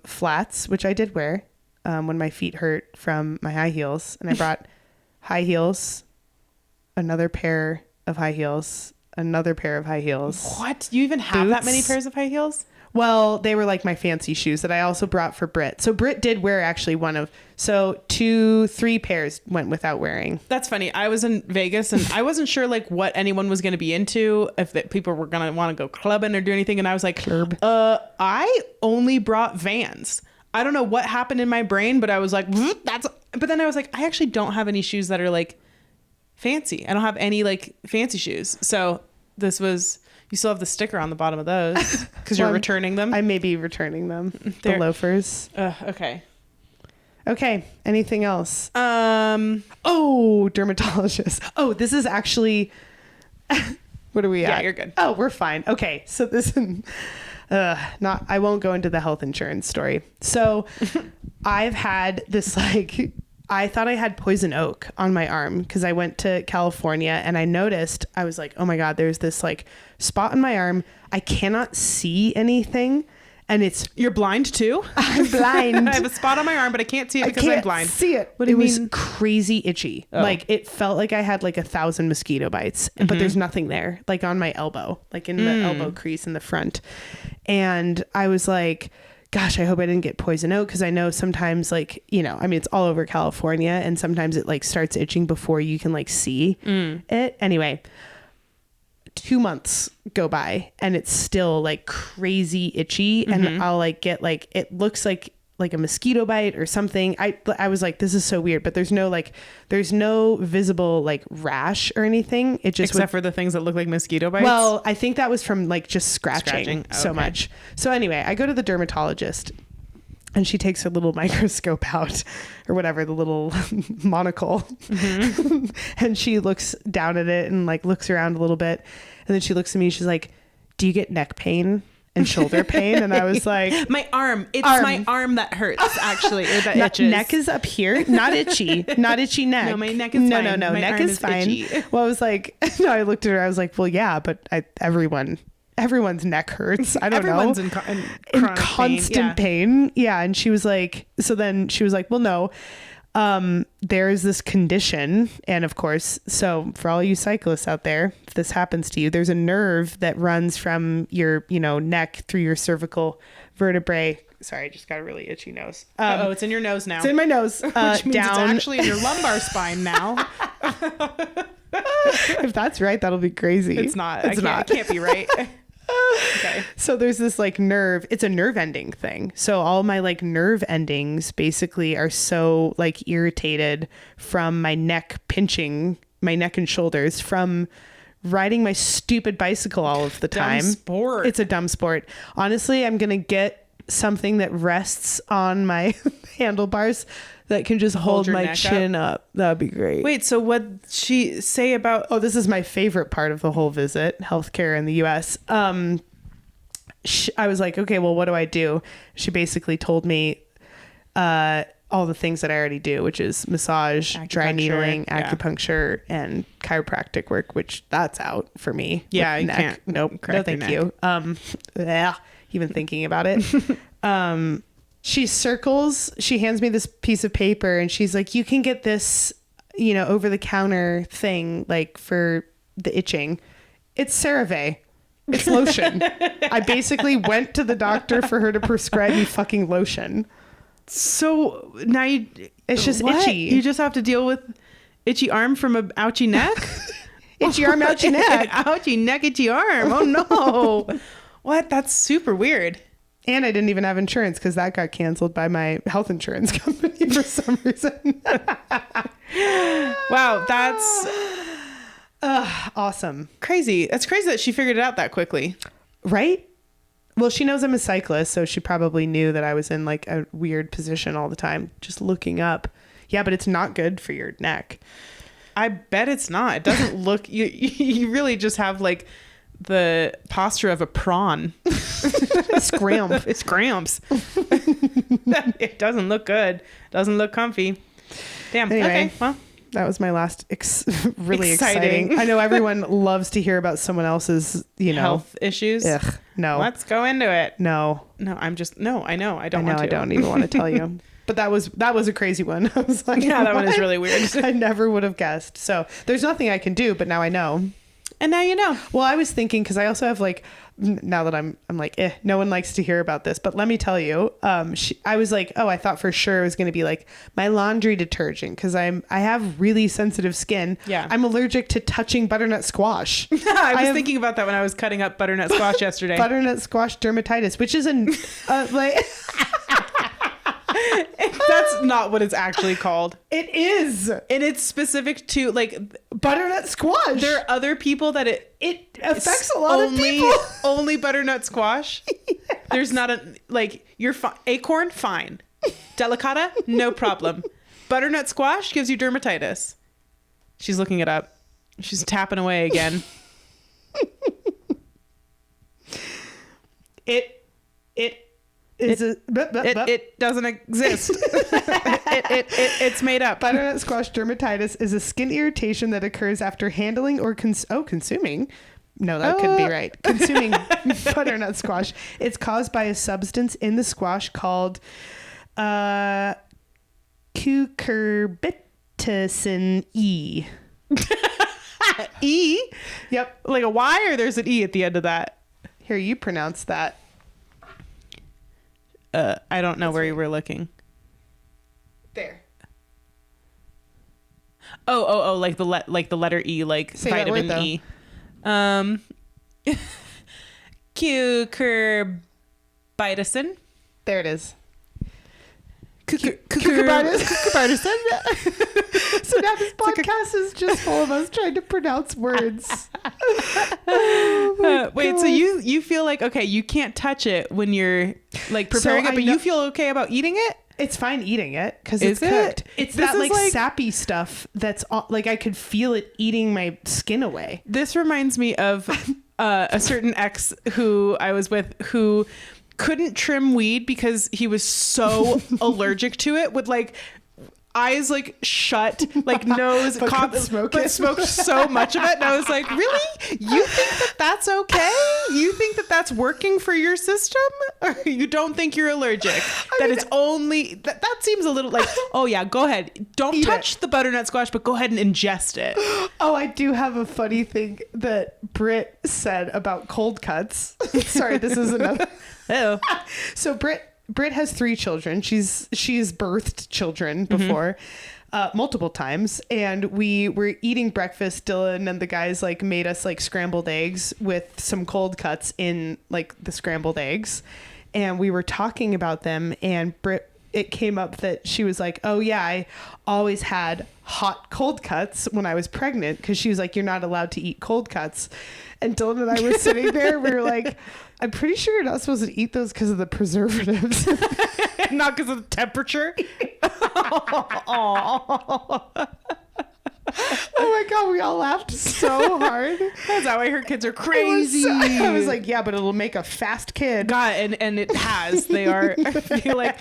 Speaker 3: flats, which I did wear when my feet hurt from my high heels. And I brought high heels, another pair of high heels, another pair of high heels.
Speaker 2: What? You even have that many pairs of high heels?
Speaker 3: Well, they were like my fancy shoes that I also brought for Britt. So Britt did wear actually 3 pairs went without wearing.
Speaker 2: That's funny. I was in Vegas and I wasn't sure like what anyone was going to be into, if people were going to want to go clubbing or do anything. And I was like, I only brought Vans. I don't know what happened in my brain, but I was like, but then I was like, I actually don't have any shoes that are like fancy. I don't have any like fancy shoes. So you still have the sticker on the bottom of those because you're returning them.
Speaker 3: I may be returning them. The loafers.
Speaker 2: Okay.
Speaker 3: Okay. Anything else? Dermatologist. Oh, this is actually, what are we at?
Speaker 2: Yeah, you're good.
Speaker 3: Oh, we're fine. Okay. So this, I won't go into the health insurance story. So I've had this I thought I had poison oak on my arm because I went to California and I noticed, I was like, oh my God, there's this spot on my arm. I cannot see anything. And you're blind too? I'm blind.
Speaker 2: I have a spot on my arm, but I can't see it because I'm blind.
Speaker 3: See it. What do you mean? It was crazy itchy. Oh. Like it felt like I had 1,000 mosquito bites, but there's nothing there, like on my elbow, like in the elbow crease in the front. And I was like, gosh, I hope I didn't get poison oak because I know sometimes it's all over California and sometimes it starts itching before you can see it. Anyway, 2 months go by and it's still crazy itchy and I'll get it looks like a mosquito bite or something. I was like, this is so weird, but there's no visible rash or anything. It just
Speaker 2: except for the things that look like mosquito bites.
Speaker 3: Well, I think that was from just scratching so much. So anyway, I go to the dermatologist and she takes her little microscope out or whatever, the little monocle. And she looks down at it and looks around a little bit. And then she looks at me, she's like, do you get neck pain? and shoulder pain. And I was like,
Speaker 2: my arm. It's my arm that hurts, actually, or that itches.
Speaker 3: Neck is up here. Not itchy. Not itchy neck.
Speaker 2: No, my neck is fine.
Speaker 3: No.
Speaker 2: My
Speaker 3: Neck
Speaker 2: arm
Speaker 3: is fine.
Speaker 2: itchy.
Speaker 3: Well, I was like, no, I looked at her. I was like, well, yeah, but everyone's neck hurts. I don't
Speaker 2: Everyone's
Speaker 3: know.
Speaker 2: in
Speaker 3: In constant pain. Yeah. And she was like, well, no. There's this condition, and of course, so for all you cyclists out there, if this happens to you, there's a nerve that runs from your neck through your cervical vertebrae. Sorry, I just got a really itchy nose.
Speaker 2: It's in your nose now.
Speaker 3: It's in my nose.
Speaker 2: Which means
Speaker 3: down.
Speaker 2: it's actually in your lumbar spine now.
Speaker 3: If that's right, that'll be crazy.
Speaker 2: It's not.
Speaker 3: It's not.
Speaker 2: It can't be right. Okay.
Speaker 3: So there's this like nerve, it's a nerve ending thing. So all my like nerve endings basically are so like irritated from my neck pinching my neck and shoulders from riding my stupid bicycle all of the time.
Speaker 2: Dumb sport.
Speaker 3: It's a dumb sport. Honestly, I'm going to get something that rests on my handlebars that can just hold
Speaker 2: your
Speaker 3: my
Speaker 2: neck
Speaker 3: chin up. That'd be great.
Speaker 2: Wait, so what'd she say about...
Speaker 3: Oh, this is my favorite part of the whole visit, healthcare in the US. I was like, okay, well, what do I do? She basically told me all the things that I already do, which is massage, dry needling, acupuncture, and chiropractic work, which that's out for me.
Speaker 2: Yeah, you
Speaker 3: neck.
Speaker 2: can't.
Speaker 3: Nope. No, thank you. Yeah, even thinking about it. She hands me this piece of paper and she's like, you can get this, over the counter thing, like for the itching. It's CeraVe. It's lotion. I basically went to the doctor for her to prescribe me fucking lotion.
Speaker 2: So now
Speaker 3: it's just
Speaker 2: what?
Speaker 3: itchy.
Speaker 2: You just have to deal with itchy arm from a ouchy neck?
Speaker 3: Itchy arm, ouchy neck.
Speaker 2: Ouchy neck, itchy arm. Oh no. What? That's super weird.
Speaker 3: And I didn't even have insurance because that got canceled by my health insurance company for some reason.
Speaker 2: Wow, that's
Speaker 3: awesome.
Speaker 2: crazy. That's crazy that she figured it out that quickly.
Speaker 3: Right? Well, she knows I'm a cyclist, so she probably knew that I was in like a weird position all the time, just looking up. Yeah, but it's not good for your neck.
Speaker 2: I bet it's not. It doesn't look... You really just have like the posture of a prawn.
Speaker 3: Scramp.
Speaker 2: It's cramps. It doesn't look good. Doesn't look comfy. Damn.
Speaker 3: Anyway,
Speaker 2: okay. Well,
Speaker 3: that was my last really exciting. I know everyone loves to hear about someone else's,
Speaker 2: health issues.
Speaker 3: Ugh, no.
Speaker 2: Let's go into it.
Speaker 3: No.
Speaker 2: No, I know. I don't want to.
Speaker 3: I don't even want to tell you. But that was a crazy one. I was like,
Speaker 2: yeah, that one is really weird.
Speaker 3: I never would have guessed. So there's nothing I can do, but now I know.
Speaker 2: And now you know.
Speaker 3: Well, I was thinking, because I also have like, now that I'm like, no one likes to hear about this, but let me tell you, I was like, I thought for sure it was going to be like my laundry detergent, because I have really sensitive skin.
Speaker 2: Yeah.
Speaker 3: I'm allergic to touching butternut squash.
Speaker 2: I was thinking about that when I was cutting up butternut squash yesterday.
Speaker 3: Butternut squash dermatitis, which is like...
Speaker 2: That's not what it's actually called.
Speaker 3: It is.
Speaker 2: And it's specific to like
Speaker 3: butternut squash.
Speaker 2: There are other people that it
Speaker 3: affects a lot of people.
Speaker 2: Only butternut squash. Yes. There's not you're acorn, fine. Delicata, no problem. Butternut squash gives you dermatitis. She's looking it up. She's tapping away again. It doesn't exist. It's made up.
Speaker 3: Butternut squash dermatitis is a skin irritation that occurs after handling or consuming. No, that could be right. Consuming butternut squash. It's caused by a substance in the squash called cucurbitacin E.
Speaker 2: E?
Speaker 3: Yep.
Speaker 2: Like a Y, or there's an E at the end of that?
Speaker 3: Here, you pronounce that.
Speaker 2: I don't know where you were looking.
Speaker 3: There.
Speaker 2: Oh, like the letter E, like
Speaker 3: say
Speaker 2: vitamin
Speaker 3: that word,
Speaker 2: E. Cucurbitacin.
Speaker 3: There it is.
Speaker 2: Cucurbitacin.
Speaker 3: So now this podcast is just full of us trying to pronounce words.
Speaker 2: Wait, so you feel like, okay, you can't touch it when you're like preparing it, but you feel okay about eating it?
Speaker 3: It's fine eating it because it's cooked. It's that like sappy stuff that's like I could feel it eating my skin away.
Speaker 2: This reminds me of a certain ex who I was with who couldn't trim weed because he was so allergic to it, with like eyes like shut, like nose, but smoked so much of it. And I was like, really? You think that that's okay? You think that that's working for your system? Or you don't think you're allergic? It's only, that seems a little like, oh yeah, go ahead. Don't touch the butternut squash, but go ahead and ingest it.
Speaker 3: Oh, I do have a funny thing that Britt said about cold cuts. Sorry, this is another.
Speaker 2: Oh.
Speaker 3: So Britt has 3 children. She's birthed children before, multiple times. And we were eating breakfast. Dylan and the guys like made us like scrambled eggs with some cold cuts in like the scrambled eggs. And we were talking about them, and it came up that she was like, oh yeah, I always had hot cold cuts when I was pregnant, because she was like, you're not allowed to eat cold cuts. And Dylan and I were sitting there, we were like, I'm pretty sure you're not supposed to eat those because of the preservatives.
Speaker 2: Not because of the temperature.
Speaker 3: Oh my God, we all laughed so hard.
Speaker 2: That's how I heard kids are crazy.
Speaker 3: I was like, yeah, but it'll make a fast kid.
Speaker 2: God, and it has. They are, I feel like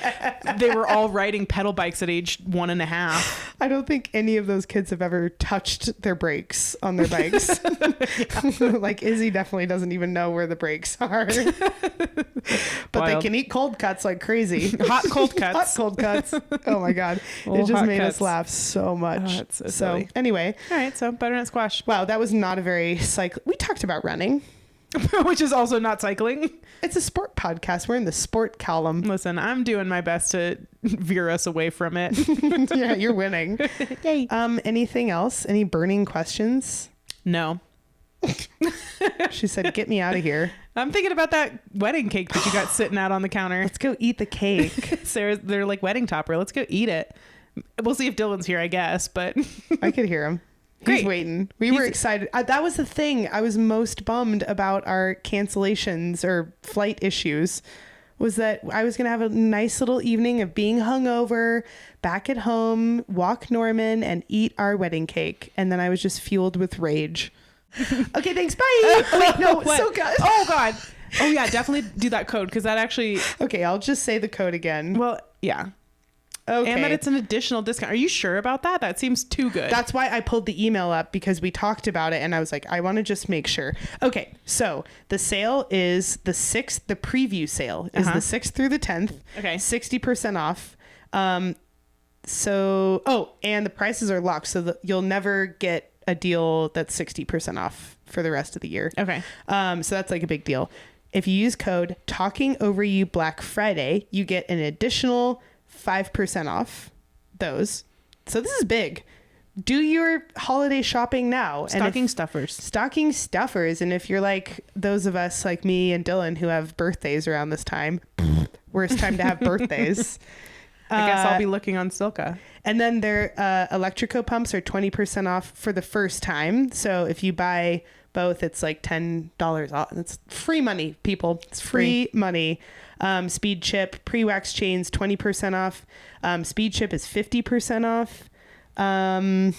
Speaker 2: they were all riding pedal bikes at age 1.5.
Speaker 3: I don't think any of those kids have ever touched their brakes on their bikes. Like Izzy definitely doesn't even know where the brakes are. But they can eat cold cuts like crazy.
Speaker 2: Hot cold cuts.
Speaker 3: Hot cold cuts. Oh my God. It just made us laugh so much.
Speaker 2: Oh, that's so silly.
Speaker 3: Anyway.
Speaker 2: All right, so butternut squash.
Speaker 3: Wow, that was not a very we talked about running.
Speaker 2: Which is also not cycling.
Speaker 3: It's a sport podcast. We're in the sport column.
Speaker 2: Listen, I'm doing my best to veer us away from it.
Speaker 3: Yeah, you're winning.
Speaker 2: Yay.
Speaker 3: Anything else? Any burning questions?
Speaker 2: No.
Speaker 3: She said, get me out of here.
Speaker 2: I'm thinking about that wedding cake that you got sitting out on the counter.
Speaker 3: Let's go eat the cake.
Speaker 2: Sarah, they're like wedding topper. Let's go eat it. We'll see if Dylan's here, I guess, but
Speaker 3: I could hear him. He's waiting. We were excited. That was the thing. I was most bummed about our cancellations or flight issues, was that I was going to have a nice little evening of being hungover, back at home, walk Norman, and eat our wedding cake. And then I was just fueled with rage. Okay, thanks. Bye. Oh, wait, no, so good.
Speaker 2: Oh, God. Oh, yeah, definitely do that code, because that actually...
Speaker 3: Okay, I'll just say the code again.
Speaker 2: Well, yeah.
Speaker 3: Okay.
Speaker 2: And that it's an additional discount. Are you sure about that? That seems too good.
Speaker 3: That's why I pulled the email up, because we talked about it and I was like, I want to just make sure. Okay. So the sale is the 6th. The preview sale is the 6th through the 10th.
Speaker 2: Okay.
Speaker 3: 60% off. And the prices are locked. So you'll never get a deal that's 60% off for the rest of the year.
Speaker 2: Okay.
Speaker 3: So that's like a big deal. If you use code Talking Over You Black Friday, you get an additional 5% off those. So this is big. Do your holiday shopping now.
Speaker 2: Stocking stuffers.
Speaker 3: Stocking stuffers. And if you're like those of us like me and Dylan who have birthdays around this time, worst time to have birthdays.
Speaker 2: I guess I'll be looking on Silka.
Speaker 3: And then their electrico pumps are 20% off for the first time. So if you buy both, it's like $10 off. It's free money, people. It's free money. Speed chip, pre-wax chains, 20% off. Speed chip is 50% off. Oh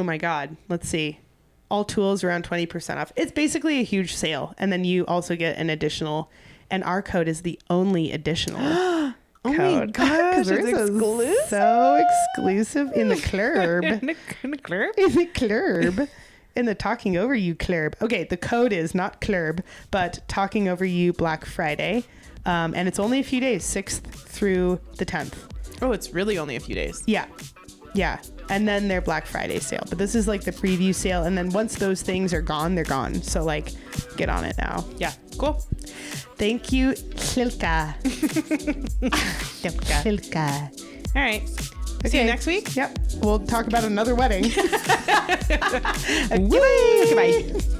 Speaker 3: my God. Let's see. All tools around 20% off. It's basically a huge sale. And then you also get an additional, and our code is the only additional code.
Speaker 2: Oh my gosh,
Speaker 3: it's exclusive. So exclusive in the club.
Speaker 2: in the club?
Speaker 3: In the club. In the Talking Over You club. Okay, the code is not club, but Talking Over You Black Friday. And it's only a few days, 6th through the 10th.
Speaker 2: Oh, it's really only a few days.
Speaker 3: Yeah. Yeah. And then their Black Friday sale. But this is like the preview sale. And then once those things are gone, they're gone. So like, get on it now.
Speaker 2: Yeah. Cool.
Speaker 3: Thank you, Silka. Silka.
Speaker 2: All right. Okay. See you next week.
Speaker 3: Yep. We'll talk about another wedding.
Speaker 2: Goodbye.